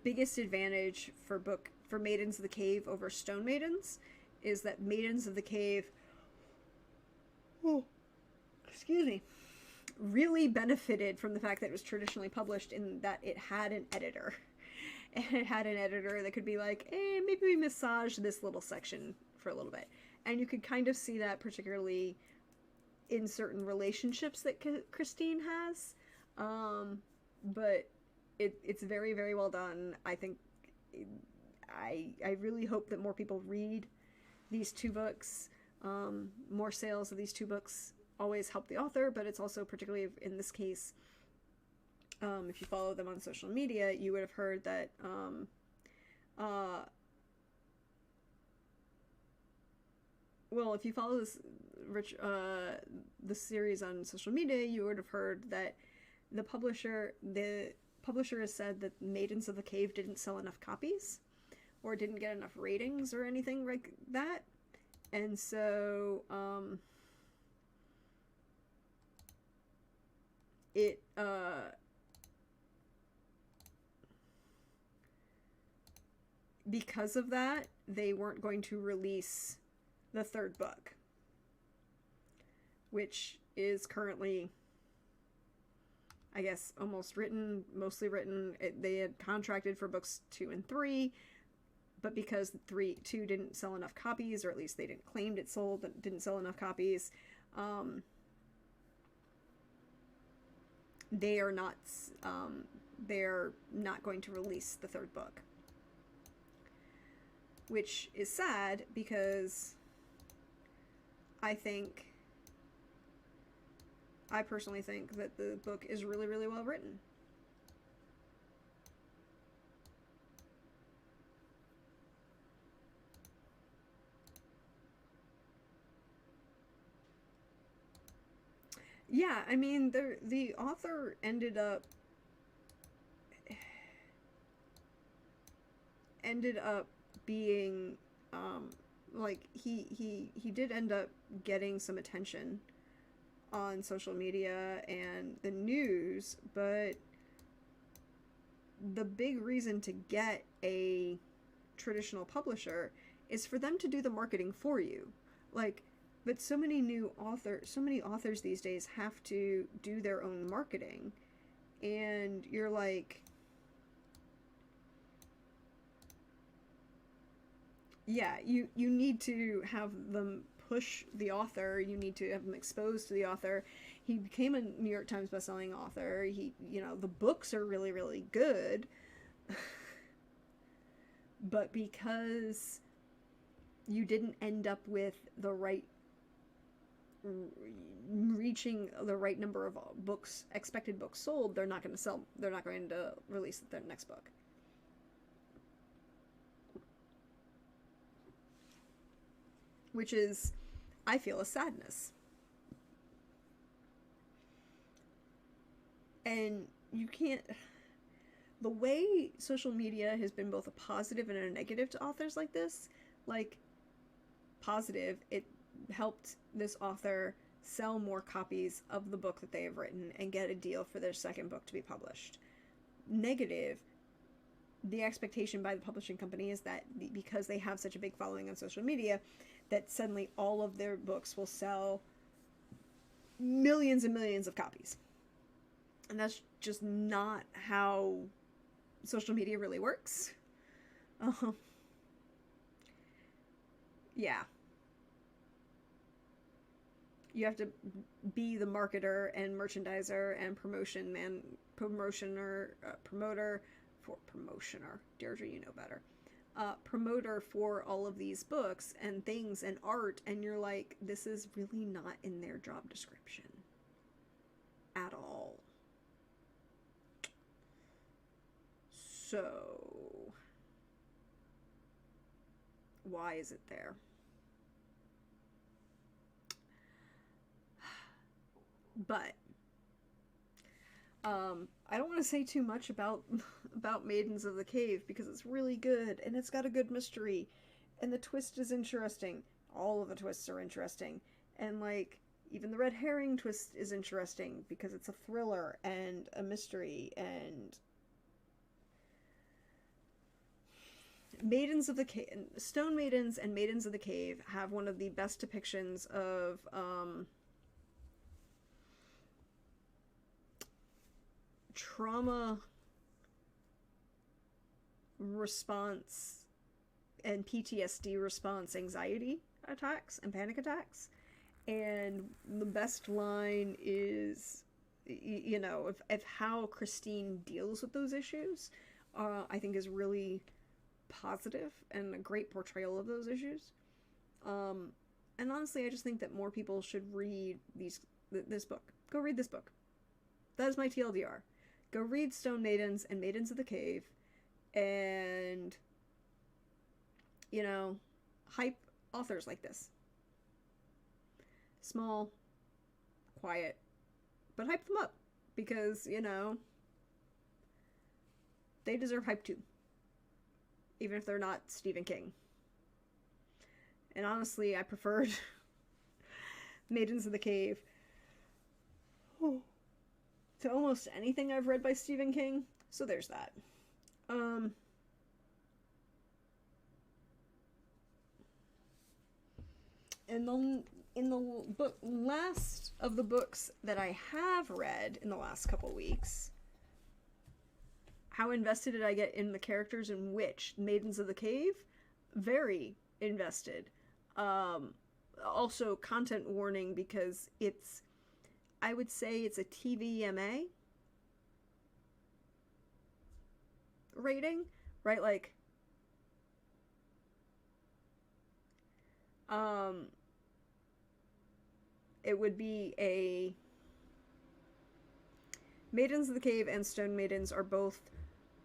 biggest advantage for Maidens of the Cave over Stone Maidens is that Maidens of the Cave, really benefited from the fact that it was traditionally published, in that it had an editor. And it had an editor that could be like, maybe we massage this little section for a little bit. And you could kind of see that particularly in certain relationships that Christine has. But it's very, very well done. I think I really hope that more people read these two books. More sales of these two books always help the author, but it's also, particularly in this case, if you follow them on social media, you would have heard that well, if you follow this series on social media, you would have heard that the publisher has said that Maidens of the Cave didn't sell enough copies, or didn't get enough ratings or anything like that. And so because of that, they weren't going to release the third book, which is currently, I guess, almost written, mostly written. They had contracted for books 2 and 3, but because 2 didn't sell enough copies, or at least they didn't claim it didn't sell enough copies, they're not going to release the third book, which is sad, because I personally think that the book is really, really well written. Yeah, I mean, the author ended up ended up being, like, he did end up getting some attention on social media and the news, but the big reason to get a traditional publisher is for them to do the marketing for you. Like, but so many authors these days have to do their own marketing, and you're like, yeah, you need to have them push the author, you need to have them exposed to the author. He became a New York Times bestselling author. He, you know, the books are really, really good. But because you didn't end up with the right, reaching the right number of books, expected books sold, they're not going to sell, they're not going to release their next book. Which is, I feel, a sadness. And you can't, the way social media has been both a positive and a negative to authors like this, like, positive, it helped this author sell more copies of the book that they have written and get a deal for their second book to be published. Negative, the expectation by the publishing company is that because they have such a big following on social media, that suddenly all of their books will sell millions and millions of copies. And that's just not how social media really works. Yeah. You have to be the marketer and merchandiser and promoter for promotioner. Deirdre, you know better. Promoter for all of these books and things and art, and you're like, this is really not in their job description at all. So why is it there? But I don't want to say too much about Maidens of the Cave, because it's really good and it's got a good mystery and the twist is interesting. All of the twists are interesting, and like even the red herring twist is interesting because it's a thriller and a mystery. And Maidens of the Cave, Stone Maidens and Maidens of the Cave have one of the best depictions of trauma response and PTSD response anxiety attacks and panic attacks. And the best line is, you know, of how Christine deals with those issues, I think is really positive and a great portrayal of those issues. And honestly, I just think that more people should read this book. Go read this book. That is my TLDR. Go read Stone Maidens and Maidens of the Cave, and, you know, hype authors like this. Small, quiet, but hype them up, because, you know, they deserve hype too, even if they're not Stephen King. And honestly, I preferred Maidens of the Cave to almost anything I've read by Stephen King, so there's that. And then in the last of the books that I have read in the last couple weeks, how invested did I get in the characters in which? Maidens of the Cave? Very invested. Also, content warning, because it's, I would say it's a TVMA rating, right? Like, it would be a... Maidens of the Cave and Stone Maidens are both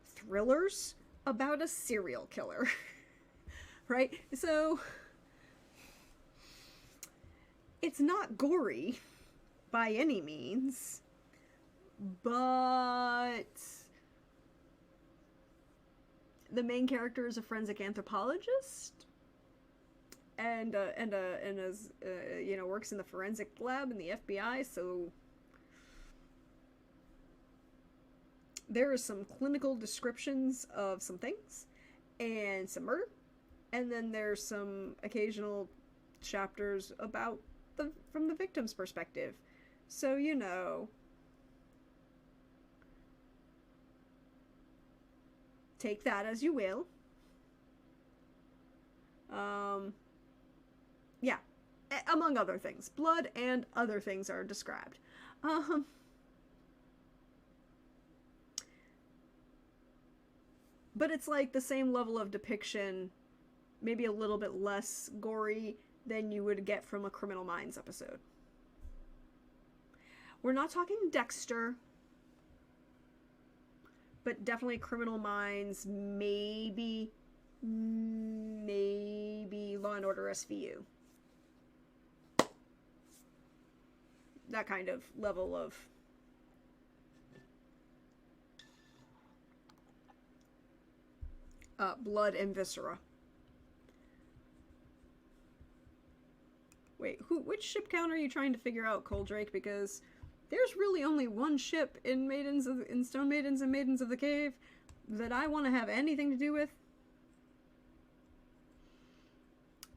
thrillers about a serial killer, right? So, it's not gory by any means, but the main character is a forensic anthropologist, and as you know, works in the forensic lab in the FBI. So there are some clinical descriptions of some things and some murder, and then there's some occasional chapters about from the victim's perspective. So, you know, take that as you will. Yeah, among other things, blood and other things are described. But it's like the same level of depiction, maybe a little bit less gory than you would get from a Criminal Minds episode. We're not talking Dexter, but definitely Criminal Minds, maybe Law and Order SVU. That kind of level of blood and viscera. Wait, which ship count are you trying to figure out, Coldrake? Because there's really only one ship in Stone Maidens and Maidens of the Cave that I want to have anything to do with.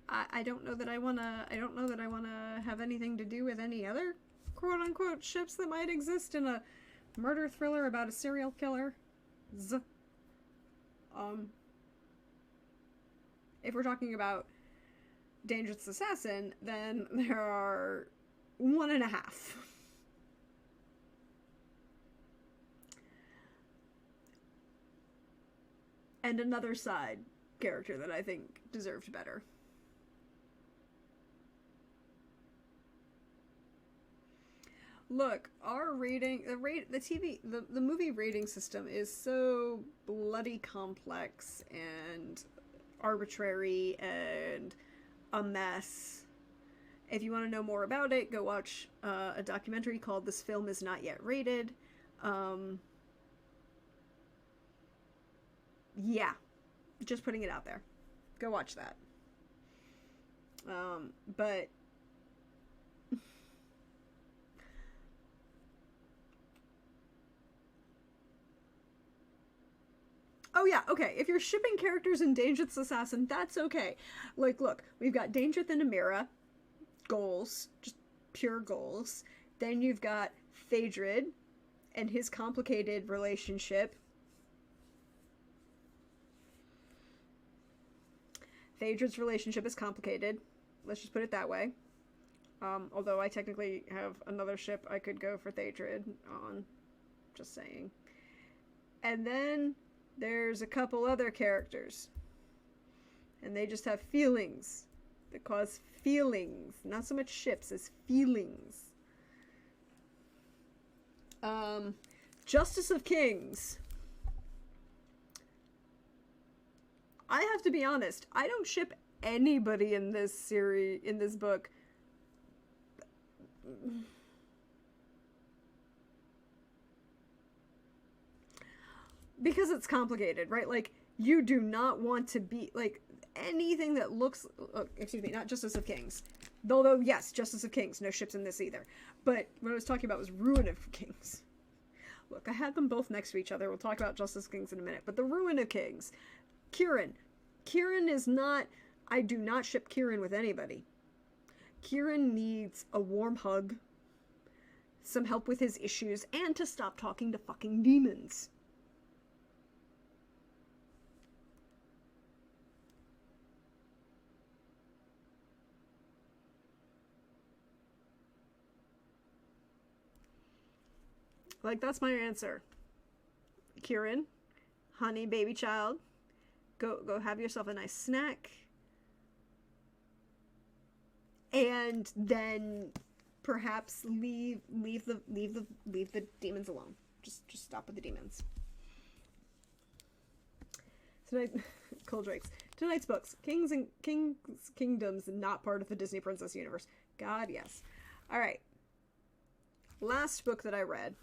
I don't know that I want to have anything to do with any other quote-unquote ships that might exist in a murder thriller about a serial killer. If we're talking about Dangerous Assassin, then there are 1.5. And another side character that I think deserved better. Look, our rating, the movie rating system is so bloody complex and arbitrary and a mess. If you want to know more about it, go watch a documentary called This Film Is Not Yet Rated. Yeah, just putting it out there. Go watch that. But oh yeah, okay, if you're shipping characters in Dangerous Assassin, that's okay. Like, look, we've got Dangerous and Amira, goals, just pure goals. Then you've got Phaedrid and his complicated relationship. Phaedrid's relationship is complicated. Let's just put it that way. Although I technically have another ship I could go for Phaedrid on. Just saying. And then there's a couple other characters. And they just have feelings that cause feelings. Not so much ships as feelings. Justice of Kings. I have to be honest, I don't ship anybody in this series, in this book. Because it's complicated, right? Like, you do not want to be, like, anything that looks, excuse me, not Justice of Kings. Although, yes, Justice of Kings, no ships in this either. But what I was talking about was Ruin of Kings. Look, I had them both next to each other. We'll talk about Justice of Kings in a minute. But the Ruin of Kings. Kieran. Kieran is not, I do not ship Kieran with anybody. Kieran needs a warm hug, some help with his issues, and to stop talking to fucking demons. Like, that's my answer. Kieran, honey, baby child, go have yourself a nice snack. And then perhaps leave the demons alone. Just stop with the demons. Tonight, Coldrakes. Tonight's books. Kingdoms, not part of the Disney Princess universe. God, yes. Alright. Last book that I read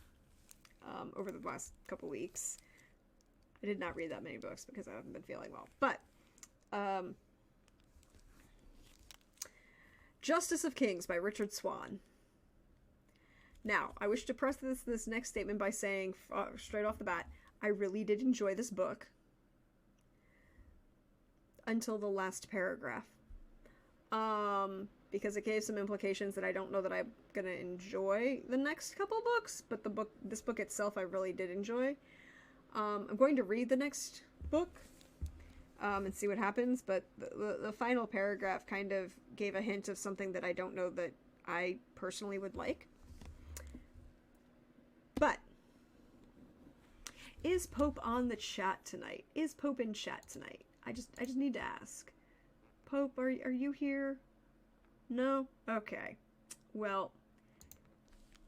over the last couple weeks. I did not read that many books because I haven't been feeling well. But, Justice of Kings by Richard Swan. Now, I wish to preface this next statement by saying, straight off the bat, I really did enjoy this book. Until the last paragraph. Because it gave some implications that I don't know that I'm gonna enjoy the next couple books, but this book itself I really did enjoy. I'm going to read the next book, and see what happens, but the final paragraph kind of gave a hint of something that I don't know that I personally would like. But, is Pope on the chat tonight? Is Pope in chat tonight? I just need to ask. Pope, are you here? No? Okay. Well,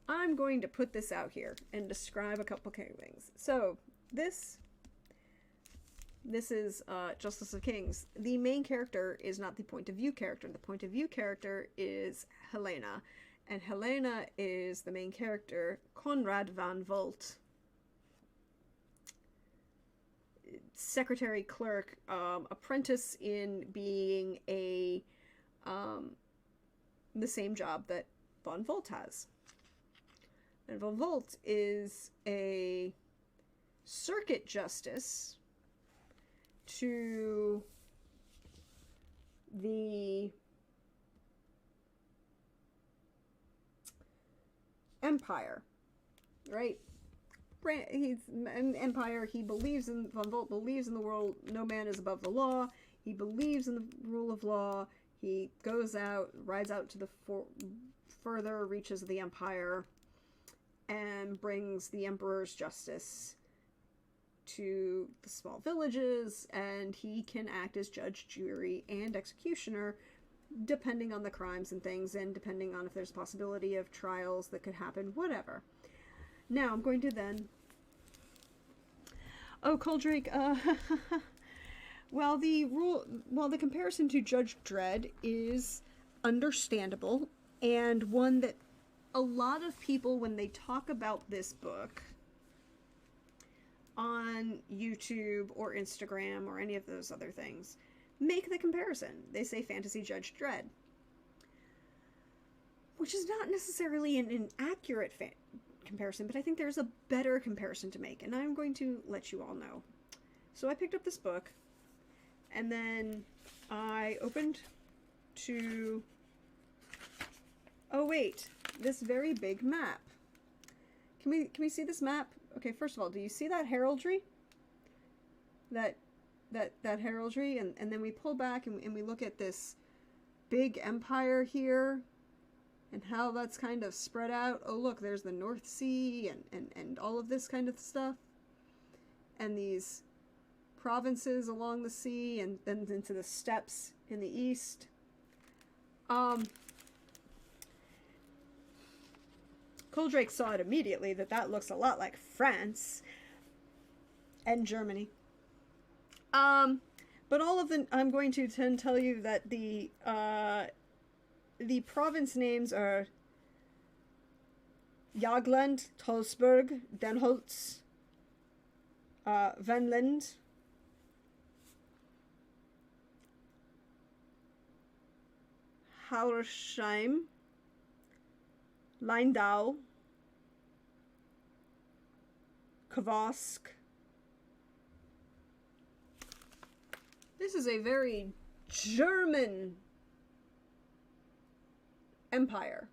I'm going to put this out here and describe a couple of things. So, this is Justice of Kings. The main character is not the point of view character. The point of view character is Helena. And Helena is the main character, Conrad van Volt. Secretary, clerk, apprentice in being the same job that Von Volt has. And Von Volt is a circuit justice to the Empire, right? He's an empire. He believes in, Von Volt believes in the world. No man is above the law. He believes in the rule of law. He goes out, rides out to the further reaches of the empire, and brings the emperor's justice to the small villages, and he can act as judge, jury, and executioner, depending on the crimes and things, and depending on if there's possibility of trials that could happen, whatever. Now, I'm going to then... Oh, Coldrake, well, the comparison to Judge Dredd is understandable, and one that a lot of people, when they talk about this book on YouTube or Instagram or any of those other things, make the comparison. They say Fantasy Judge Dredd, which is not necessarily an inaccurate comparison, but I think there's a better comparison to make, and I'm going to let you all know. So I picked up this book, and then I opened to... Oh wait, this very big map. Can we see this map? Okay, first of all, do you see that heraldry? That heraldry, and then we pull back and we look at this big empire here, and how that's kind of spread out. Oh look, there's the North Sea and all of this kind of stuff. And these provinces along the sea, and then into the steppes in the east. Coldrake saw it immediately that looks a lot like France and Germany. But all of the, I'm going to tell you that the province names are Jagland, Tolsberg, Den Holtz, Venland, Hauersheim, Lindau, Kavosk. This is a very German empire.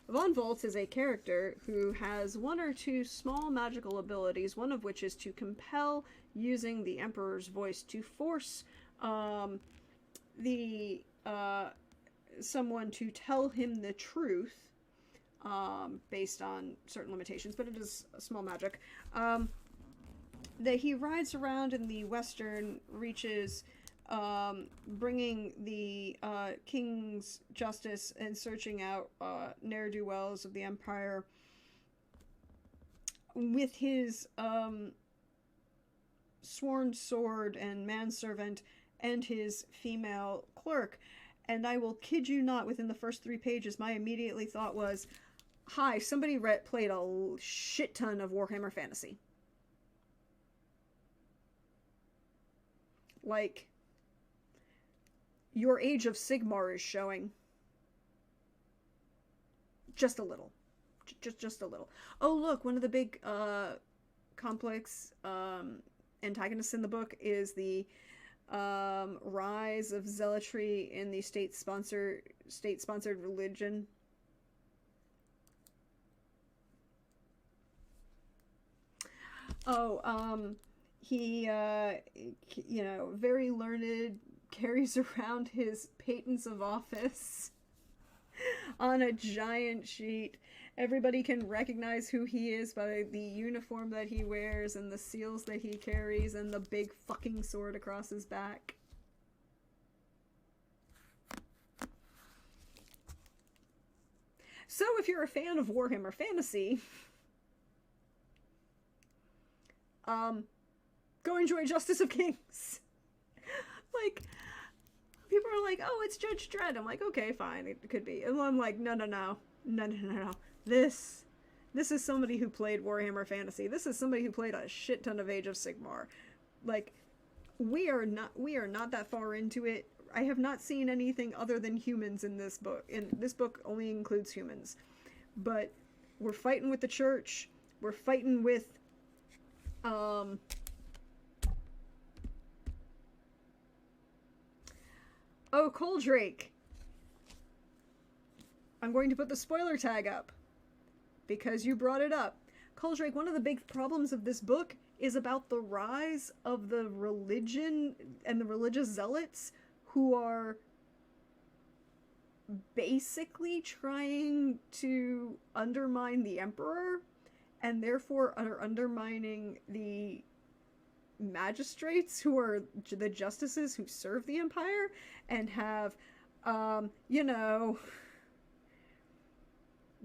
Von Volt is a character who has one or two small magical abilities, one of which is to compel using the Emperor's voice to force someone to tell him the truth, based on certain limitations, but it is a small magic. That he rides around in the western reaches, bringing the king's justice and searching out ne'er-do-wells of the empire with his sworn sword and manservant and his female clerk. And I will kid you not, within the first 3 pages, my immediately thought was, Hi, somebody played a shit ton of Warhammer Fantasy. Like, your Age of Sigmar is showing. Just a little. Just a little. Oh, look, one of the big complex antagonists in the book is the rise of zealotry in the state-sponsored religion. Oh, he, very learned, carries around his patents of office on a giant sheet. Everybody can recognize who he is by the uniform that he wears and the seals that he carries and the big fucking sword across his back. So if you're a fan of Warhammer Fantasy, go enjoy Justice of Kings. Like, people are like, oh, it's Judge Dredd. I'm like, okay, fine, it could be. And I'm like, no. This is somebody who played Warhammer Fantasy. This is somebody who played a shit ton of Age of Sigmar. Like, we are not that far into it. I have not seen anything other than humans in this book. And this book only includes humans. But we're fighting with the church. We're fighting with oh, Coldrake. I'm going to put the spoiler tag up because you brought it up. Coldrake, one of the big problems of this book is about the rise of the religion and the religious zealots who are basically trying to undermine the emperor and therefore are undermining the magistrates who are the justices who serve the empire and have,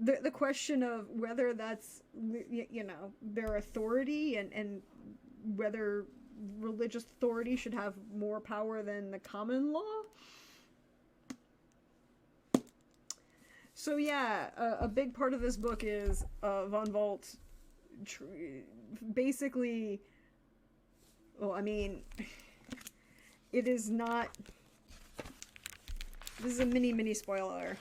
the question of whether that's, their authority and whether religious authority should have more power than the common law. So yeah, a big part of this book is Von Volt basically, well, I mean, it is not, this is a mini spoiler.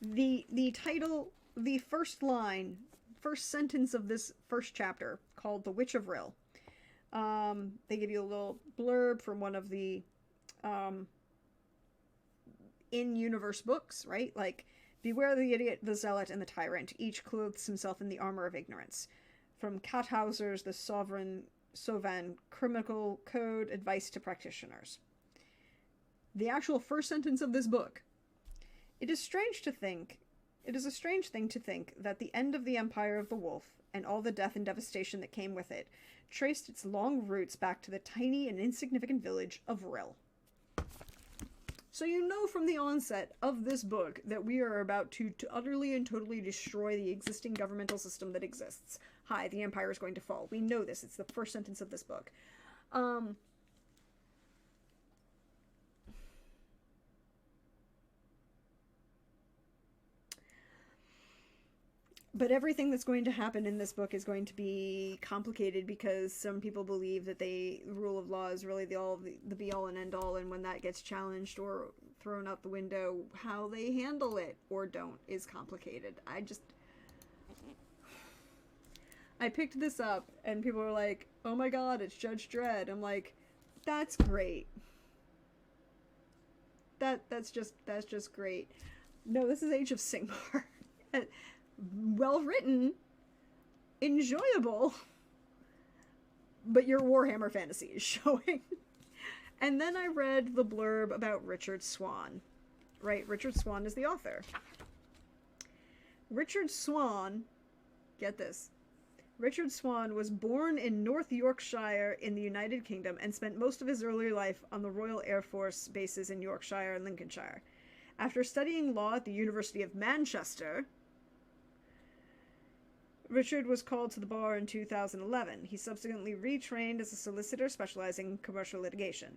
The title, the first sentence of this first chapter, called The Witch of Rill. They give you a little blurb from one of the in-universe books, right? Like, beware the idiot, the zealot, and the tyrant. Each clothes himself in the armor of ignorance. From Kathauser's The Sovan Criminal Code, Advice to Practitioners. The actual first sentence of this book. It is a strange thing to think that the end of the Empire of the Wolf, and all the death and devastation that came with it, traced its long roots back to the tiny and insignificant village of Rill. So you know from the onset of this book that we are about to utterly and totally destroy the existing governmental system that exists. Hi, the Empire is going to fall. We know this. It's the first sentence of this book. But everything that's going to happen in this book is going to be complicated because some people believe that the rule of law is really the be-all and end-all, and when that gets challenged or thrown out the window, how they handle it or don't is complicated. I picked this up, and people were like, oh my god, it's Judge Dredd. I'm like, that's great. That's just great. No, this is Age of Sigmar. Well written, enjoyable, but your Warhammer Fantasy is showing. And then I read the blurb about Richard Swan. Right, Richard Swan is the author. Richard Swan, get this, Richard Swan was born in North Yorkshire in the United Kingdom and spent most of his early life on the Royal Air Force bases in Yorkshire and Lincolnshire. After studying law at the University of Manchester, Richard was called to the bar in 2011. He subsequently retrained as a solicitor specializing in commercial litigation.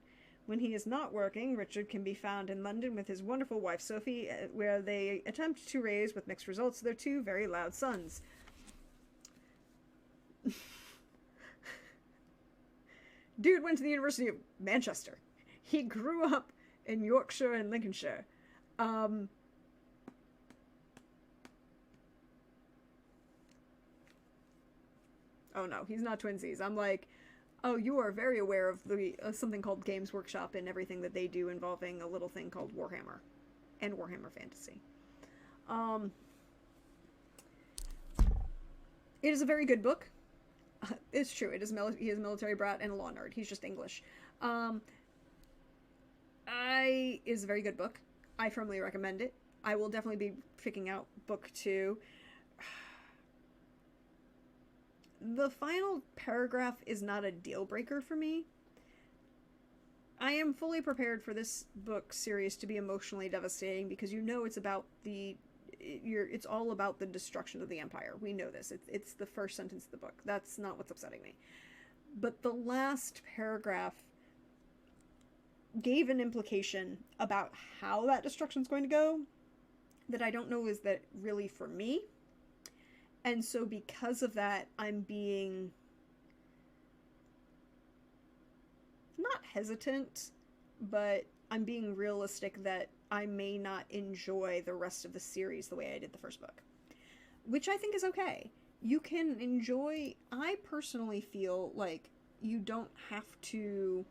When he is not working, Richard can be found in London with his wonderful wife Sophie, where they attempt to raise, with mixed results, their two very loud sons. Dude went to the University of Manchester. He grew up in Yorkshire and Lincolnshire. Oh no, he's not twinsies. I'm like, oh, you are very aware of the something called Games Workshop and everything that they do involving a little thing called Warhammer and Warhammer Fantasy. It is a very good book. It's true. He is a military brat and a law nerd. He's just English. It is a very good book. I firmly recommend it. I will definitely be picking out book 2. The final paragraph is not a deal breaker for me. I am fully prepared for this book series to be emotionally devastating because you know it's about it's all about the destruction of the Empire. We know this. It's the first sentence of the book. That's not what's upsetting me. But the last paragraph gave an implication about how that destruction is going to go that I don't know is that really for me. And so because of that, I'm being not hesitant, but I'm being realistic that I may not enjoy the rest of the series the way I did the first book. Which I think is okay. You can enjoy... I personally feel like you don't have to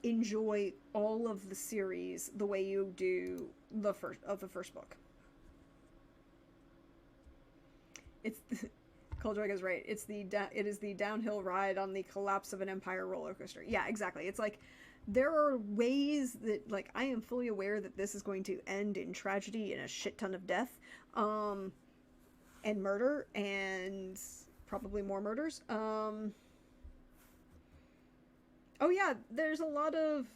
enjoy all of the series the way you do the first book. It's... Coldreg right. It is the downhill ride on the collapse of an empire roller coaster. Yeah, exactly. It's like... There are ways that, like, I am fully aware that this is going to end in tragedy and a shit ton of death, and murder, and probably more murders. Oh yeah, there's a lot of,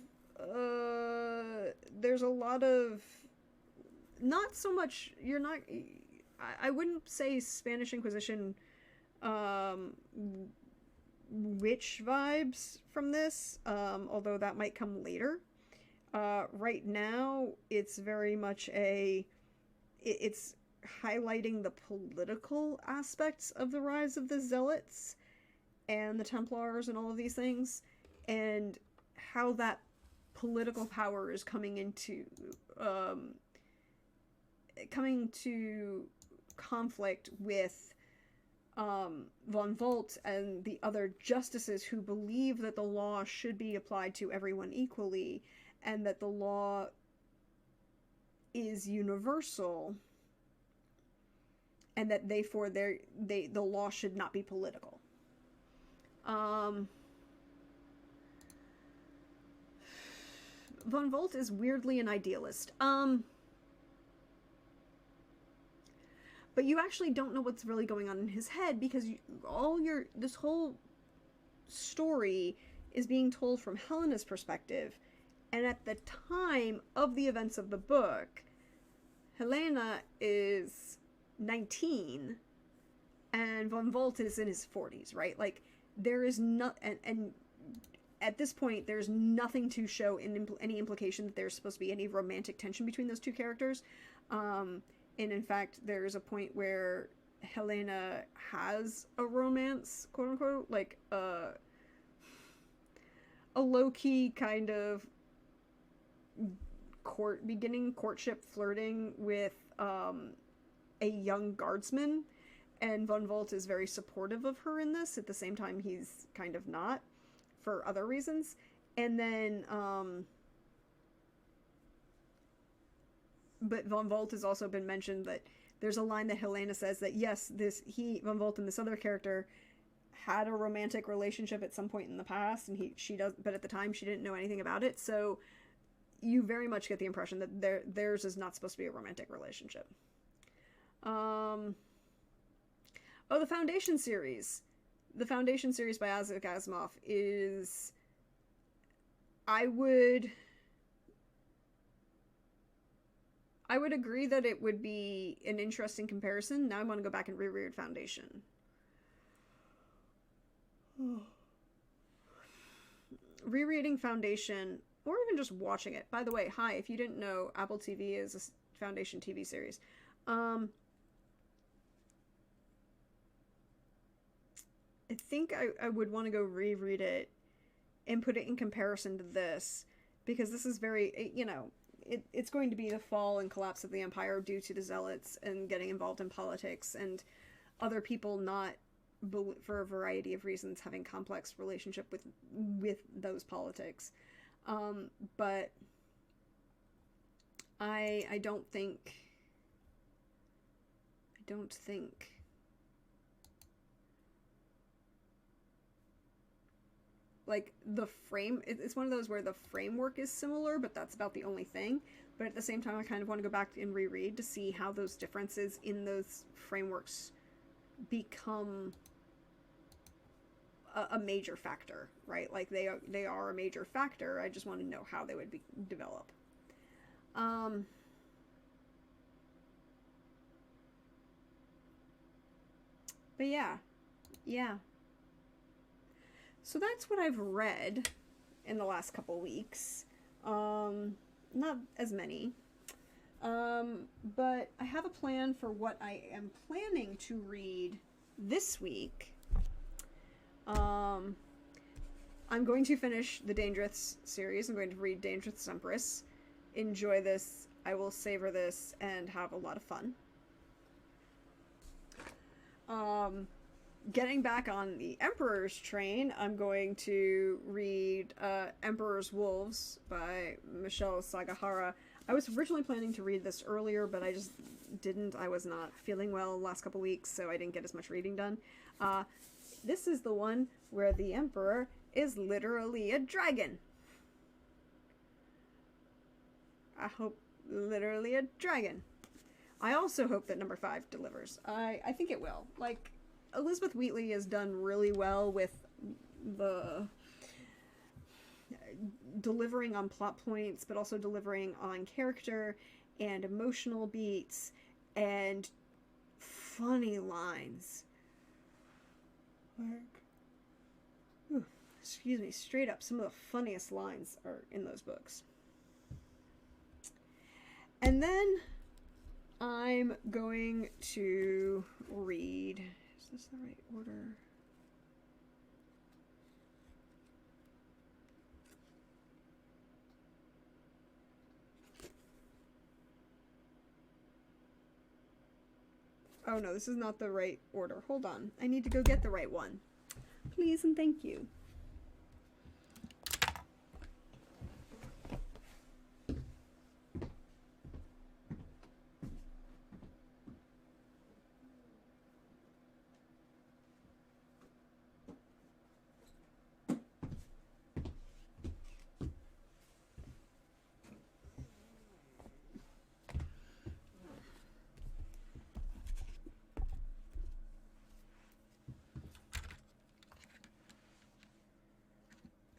not so much, I wouldn't say Spanish Inquisition, witch vibes from this, although that might come later. Right now, it's very much it's highlighting the political aspects of the rise of the Zealots and the Templars and all of these things, and how that political power is coming into conflict with Von Volt and the other justices who believe that the law should be applied to everyone equally and that the law is universal and that the law should not be political. Von Volt is weirdly an idealist. But you actually don't know what's really going on in his head because this whole story is being told from Helena's perspective. And at the time of the events of the book, Helena is 19 and Von Volt is in his 40s, right? Like, there is not... And at this point, there's nothing to show any implication that there's supposed to be any romantic tension between those two characters. And in fact, there's a point where Helena has a romance, quote unquote, like a low-key kind of courtship flirting with a young guardsman, and Von Volt is very supportive of her in this. At the same time, he's kind of not, for other reasons. And then but Von Volt has also been mentioned that there's a line that Helena says that yes, Von Volt and this other character had a romantic relationship at some point in the past, and she does, but at the time she didn't know anything about it. So you very much get the impression that theirs is not supposed to be a romantic relationship. Oh, the Foundation series. The Foundation series by Isaac Asimov is... I would agree that it would be an interesting comparison. Now I want to go back and reread Foundation. rereading Foundation, or even just watching it. By the way, hi, if you didn't know, Apple TV is a Foundation TV series. I think I would want to go reread it and put it in comparison to this, because this is very, you know, it's going to be the fall and collapse of the empire due to the zealots and getting involved in politics and other people not, for a variety of reasons, having complex relationship with those politics. But I don't think like the frame, it's one of those where the framework is similar, but that's about the only thing. But at the same time, I kind of want to go back and reread to see how those differences in those frameworks become a major factor, right? Like they are a major factor. I just want to know how they would develop. But yeah. So that's what I've read in the last couple weeks. Not as many. But I have a plan for what I am planning to read this week. I'm going to finish the Dangerous series. I'm going to read Dangerous Empress. Enjoy this. I will savor this and have a lot of fun. Getting back on the Emperor's train, I'm going to read Emperor's Wolves by Michelle Sagahara. I was originally planning to read this earlier, but I just didn't. I was not feeling well the last couple weeks, so I didn't get as much reading done. This is the one where the Emperor is literally a dragon. I hope literally a dragon. I also hope that number 5 delivers. I think it will. Like, Elizabeth Wheatley has done really well with the delivering on plot points, but also delivering on character and emotional beats and funny lines. Like, excuse me, straight up, some of the funniest lines are in those books. And then I'm going to read... Is this the right order? Oh no, this is not the right order. Hold on. I need to go get the right one. Please and thank you.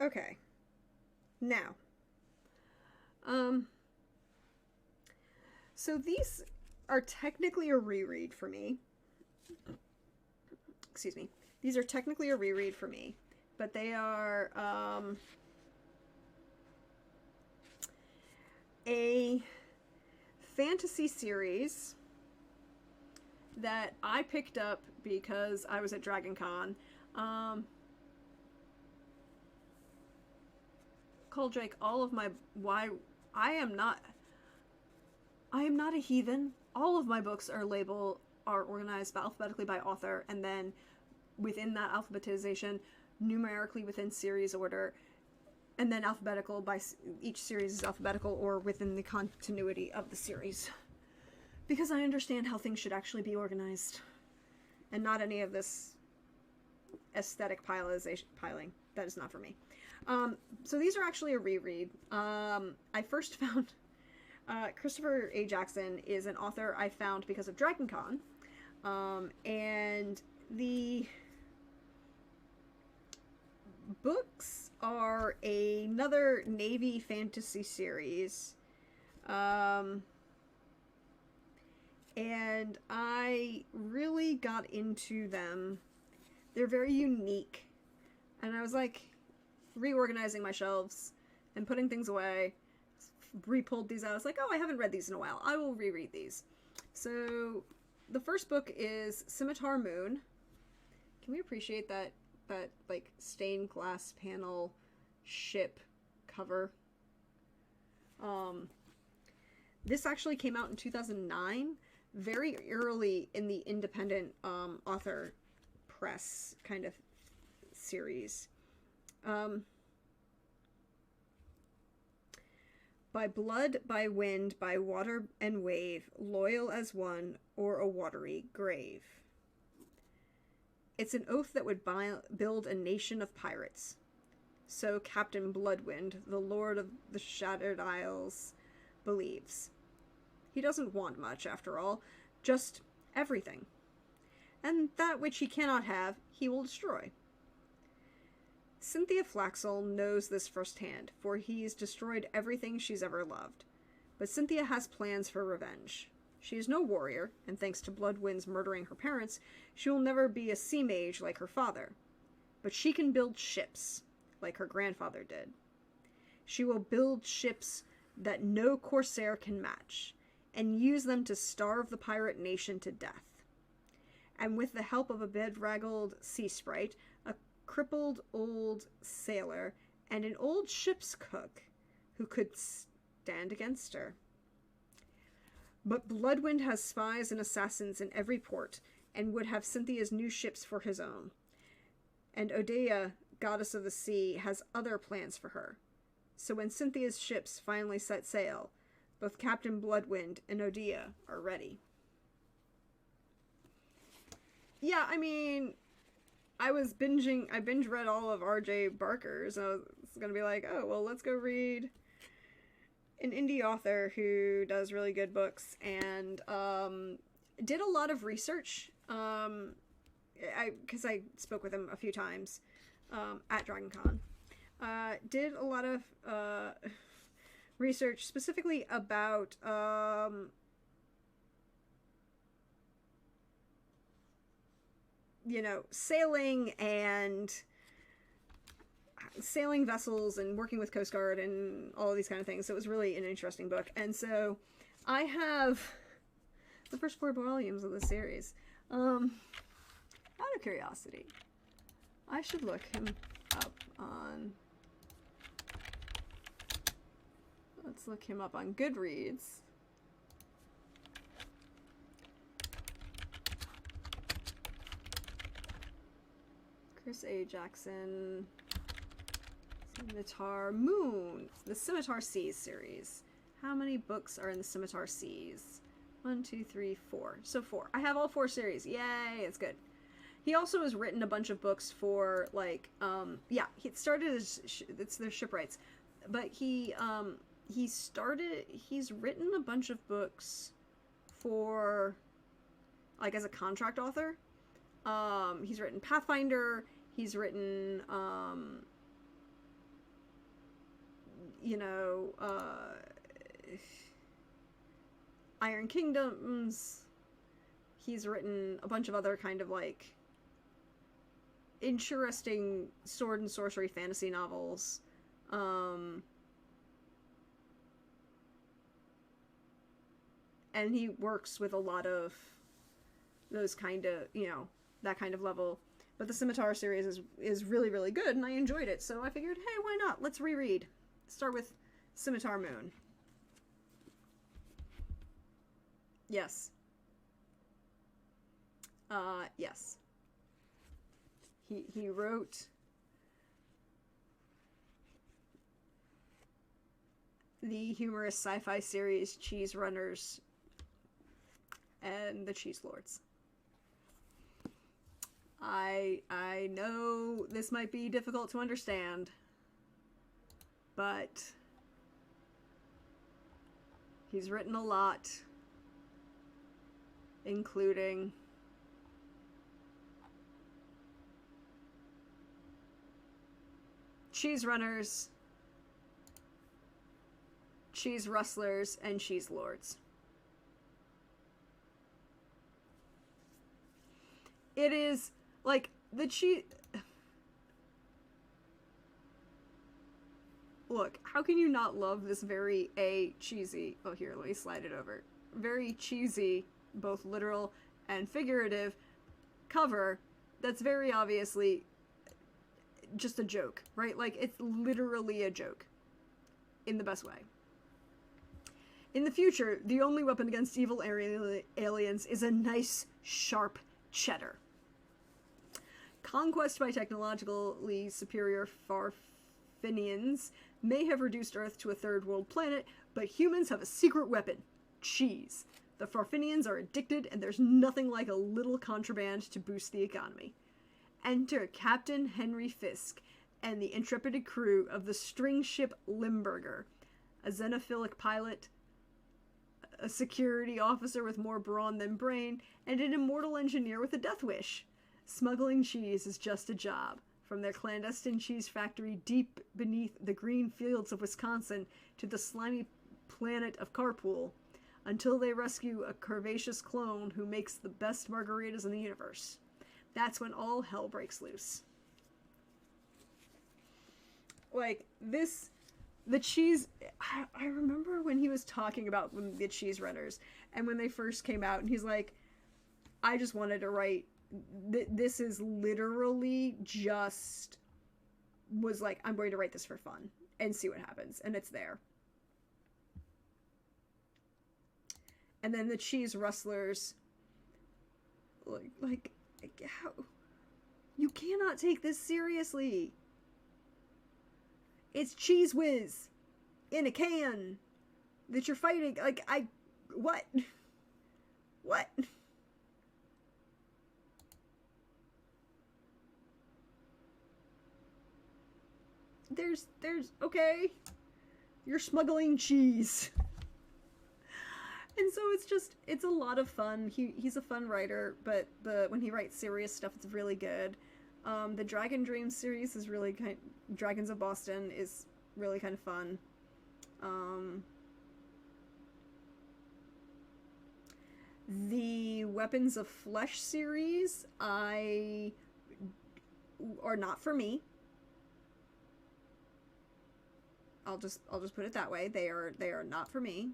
Okay. Now. So these are technically a reread for me. Excuse me. These are technically a reread for me, but they are, a fantasy series that I picked up because I was at Dragon Con. Called Drake, all of my... Why... I am not a heathen. All of my books are organized alphabetically by author, and then within that alphabetization, numerically within series order, and then alphabetical by... Each series is alphabetical or within the continuity of the series. Because I understand how things should actually be organized. And not any of this aesthetic piling. That is not for me. So these are actually a reread. I first found Christopher A. Jackson is an author I found because of Dragon Con. And the books are another Navy fantasy series. And I really got into them. They're very unique. And I was like, reorganizing my shelves and putting things away, re-pulled these out. I was like, oh, I haven't read these in a while. I will reread these. So the first book is Scimitar Moon. Can we appreciate that like stained glass panel ship cover? This actually came out in 2009, very early in the independent author press kind of series. By blood, by wind, by water and wave, loyal as one, or a watery grave. It's an oath that would build a nation of pirates. So Captain Bloodwind, the Lord of the Shattered Isles, believes. He doesn't want much, after all, just everything. And that which he cannot have, he will destroy. Cynthia Flaxel knows this firsthand, for he's destroyed everything she's ever loved. But Cynthia has plans for revenge. She is no warrior, and thanks to Bloodwind's murdering her parents, she will never be a sea mage like her father. But she can build ships, like her grandfather did. She will build ships that no corsair can match, and use them to starve the pirate nation to death. And with the help of a bedraggled sea sprite, a crippled old sailor, and an old ship's cook who could stand against her. But Bloodwind has spies and assassins in every port, and would have Cynthia's new ships for his own. And Odeia, goddess of the sea, has other plans for her. So when Cynthia's ships finally set sail, both Captain Bloodwind and Odeia are ready. Yeah, I mean, I binge read all of R.J. Barker's, and I was gonna be like, oh, well, let's go read an indie author who does really good books, and did a lot of research, because I spoke with him a few times at DragonCon. Did a lot of research specifically about sailing and sailing vessels and working with Coast Guard and all of these kind of things. So it was really an interesting book. And so I have the first 4 volumes of the series. Out of curiosity, I should look him up on... Let's look him up on Goodreads. Chris A. Jackson. Scimitar Moon. The Scimitar Seas series. How many books are in the Scimitar Seas? 1, 2, 3, 4. So 4. I have all 4 series. Yay, it's good. He also has written a bunch of books for, like, yeah, he started as, it's their shipwrights. But he's written a bunch of books for, like, as a contract author. He's written Pathfinder, he's written, Iron Kingdoms. He's written a bunch of other kind of, like, interesting sword and sorcery fantasy novels. And he works with a lot of those kind of, that kind of level. But the Scimitar series is really, really good, and I enjoyed it. So I figured, hey, why not? Let's reread. Start with Scimitar Moon. Yes. Yes. He wrote the humorous sci-fi series Cheese Runners and the Cheese Lords. I know this might be difficult to understand, but he's written a lot, including Cheese Runners, Cheese Rustlers, and Cheese Lords. It is, like, the cheese... look, how can you not love this very cheesy, oh here, let me slide it over, very cheesy, both literal and figurative cover that's very obviously just a joke, right? Like, it's literally a joke in the best way. In the future, the only weapon against evil aliens is a nice, sharp cheddar. Conquest by technologically superior Farfinians may have reduced Earth to a third world planet, but humans have a secret weapon: cheese. The Farfinians are addicted, and there's nothing like a little contraband to boost the economy. Enter Captain Henry Fisk and the intrepid crew of the string ship Limburger, a xenophilic pilot, a security officer with more brawn than brain, and an immortal engineer with a death wish. Smuggling cheese is just a job. From their clandestine cheese factory deep beneath the green fields of Wisconsin to the slimy planet of Carpool, until they rescue a curvaceous clone who makes the best margaritas in the universe. That's when all hell breaks loose. Like, this... The cheese... I remember when he was talking about the cheese runners, and when they first came out, and he's like, I just wanted to write... This is literally just... was like, I'm going to write this for fun, and see what happens, and it's there. And then the cheese rustlers... Like, how... You cannot take this seriously. It's Cheese Whiz in a can that you're fighting. Like, what? What? There's, okay. You're smuggling cheese. And so it's a lot of fun. He's a fun writer, but when he writes serious stuff, it's really good. The Dragon Dreams series is really Dragons of Boston is really kind of fun. The Weapons of Flesh series are not for me. I'll just put it that way. They are not for me.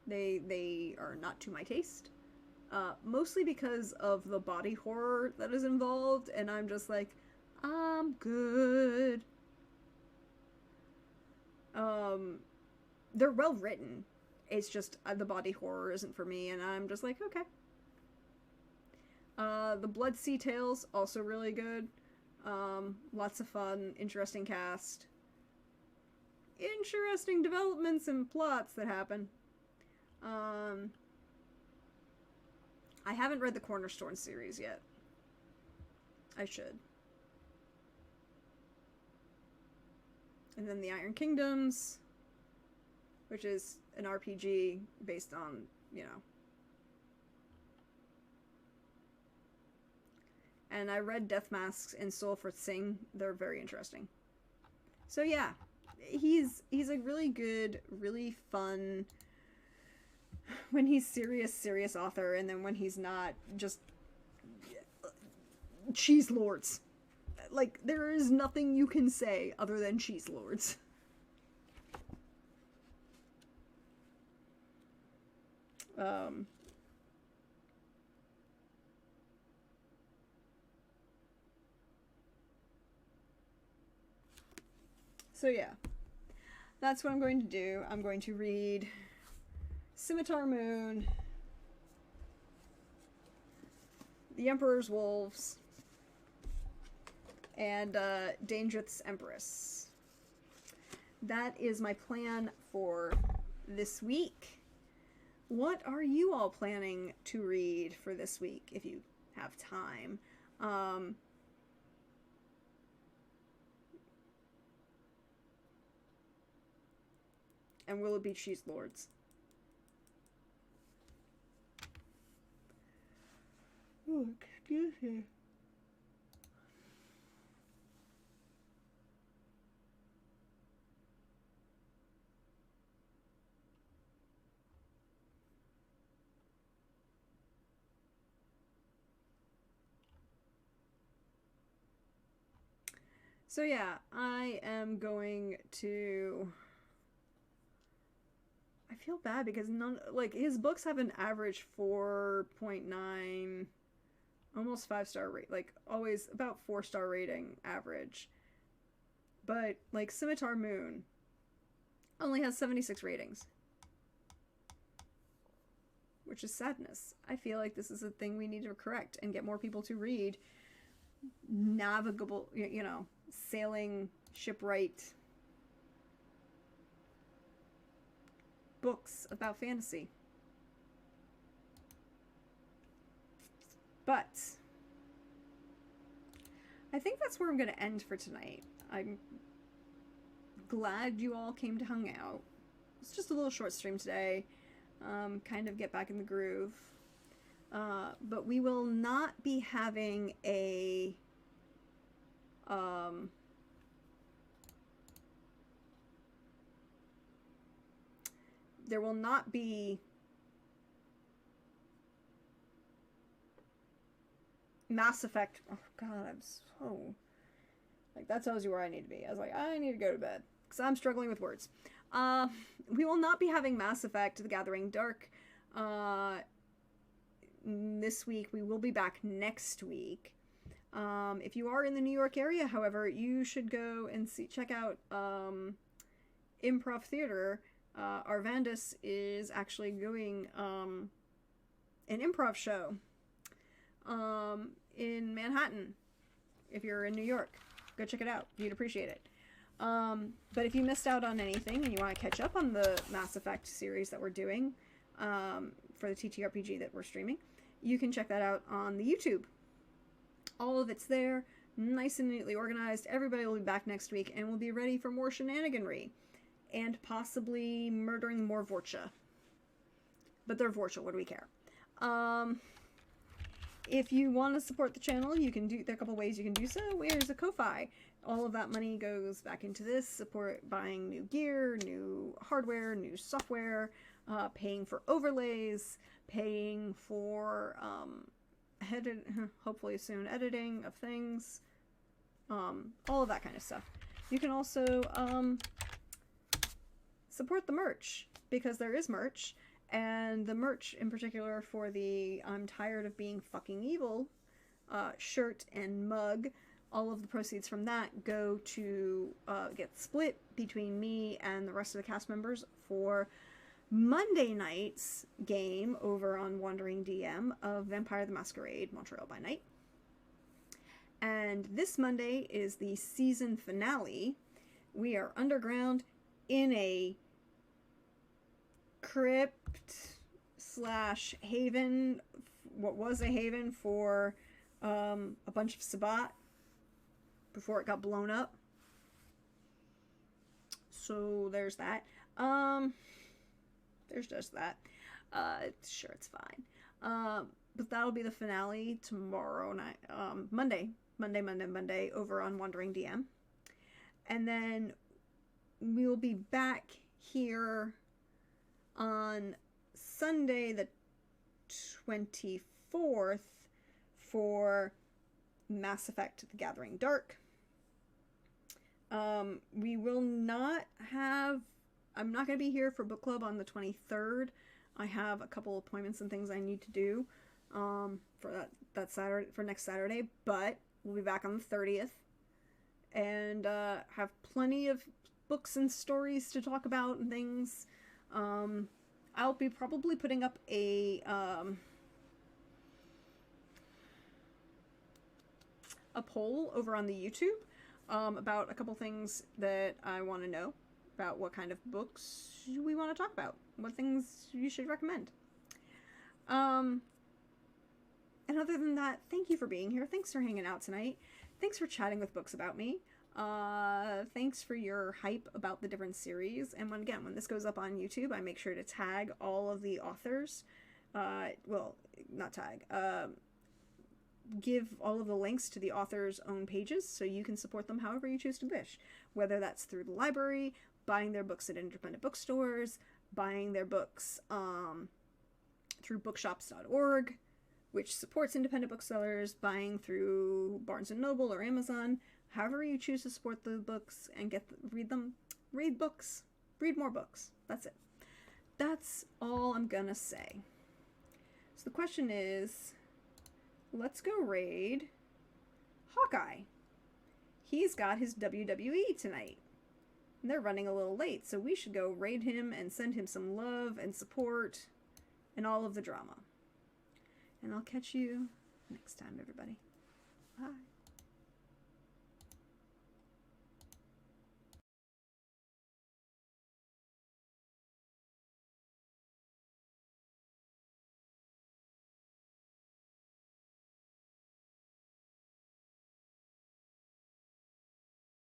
They are not to my taste. Mostly because of the body horror that is involved, and I'm just like, I'm good. They're well written. It's just the body horror isn't for me, and I'm just like, okay. The Blood Sea Tales, also really good. Lots of fun, interesting cast. Interesting developments and plots that happen. I haven't read the Cornerstone series yet. I should. And then the Iron Kingdoms, which is an RPG based on, you know. And I read Death Masks and Soul for Sing. They're very interesting. So yeah, he's a really good, really fun, when he's serious author, and then when he's not, just cheese lords. Like, there is nothing you can say other than cheese lords. So yeah, that's what I'm going to do. I'm going to read Scimitar Moon, The Emperor's Wolves, and Dangerous Empress. That is my plan for this week. What are you all planning to read for this week, if you have time? And will it be Cheese Lords? Oh, excuse me. So yeah, I am going to... I feel bad because his books have an average 4.9, almost 5-star rate, like always about 4-star rating average. But like Scimitar Moon only has 76 ratings, which is sadness. I feel like this is a thing we need to correct and get more people to read navigable, sailing shipwright books about fantasy. But I think that's where I'm going to end for tonight. I'm glad you all came to hang out. It's just a little short stream today. Kind of get back in the groove. But we will not be having a... there will not be Mass Effect. Oh god, I'm so... like, that tells you where I need to be. I was like, I need to go to bed because I'm struggling with words. We will not be having Mass Effect: The Gathering Dark this week. We will be back next week. If you are in the New York area, however, you should go and check out Improv Theater. Arvandus is actually doing an improv show in Manhattan. If you're in New York, go check it out. You'd appreciate it. But if you missed out on anything and you want to catch up on the Mass Effect series that we're doing for the TTRPG that we're streaming, you can check that out on the YouTube. All of it's there, nice and neatly organized. Everybody will be back next week, and we'll be ready for more shenaniganry. And possibly murdering more Vorcha. But they're Vorcha, what do we care? If you want to support the channel, you can do... there are a couple ways you can do so. There's a Ko-Fi. All of that money goes back into this. Support buying new gear, new hardware, new software, paying for overlays, paying for hopefully soon editing of things. All of that kind of stuff. You can also... support the merch, because there is merch, and the merch in particular for the I'm Tired of Being Fucking Evil shirt and mug, all of the proceeds from that go to get split between me and the rest of the cast members for Monday night's game over on Wandering DM of Vampire the Masquerade Montreal by Night. And this Monday is the season finale. We are underground in a crypt / haven, what was a haven for a bunch of Sabbat before it got blown up. So there's that. There's just that. Sure, it's fine. But that'll be the finale tomorrow night, Monday over on Wandering DM. And then we'll be back here on Sunday the 24th for Mass Effect: The Gathering Dark. We will not have... I'm not going to be here for book club on the 23rd. I have a couple appointments and things I need to do for that Saturday, for next Saturday, but we'll be back on the 30th and have plenty of books and stories to talk about and things. I'll be probably putting up a poll over on the YouTube about a couple things that I want to know about what kind of books we want to talk about, what things you should recommend. And other than that, thank you for being here. Thanks for hanging out tonight. Thanks for chatting with Books About Me. Thanks for your hype about the different series. And when this goes up on YouTube, I make sure to tag all of the authors. Well, not tag. Give all of the links to the authors' own pages so you can support them however you choose to wish. Whether that's through the library, buying their books at independent bookstores, buying their books through bookshops.org, which supports independent booksellers buying through Barnes & Noble or Amazon. However you choose to support the books and read them, read books. Read more books. That's it. That's all I'm gonna say. So the question is, let's go raid Hawkeye. He's got his WWE tonight. And they're running a little late, so we should go raid him and send him some love and support and all of the drama. And I'll catch you next time, everybody.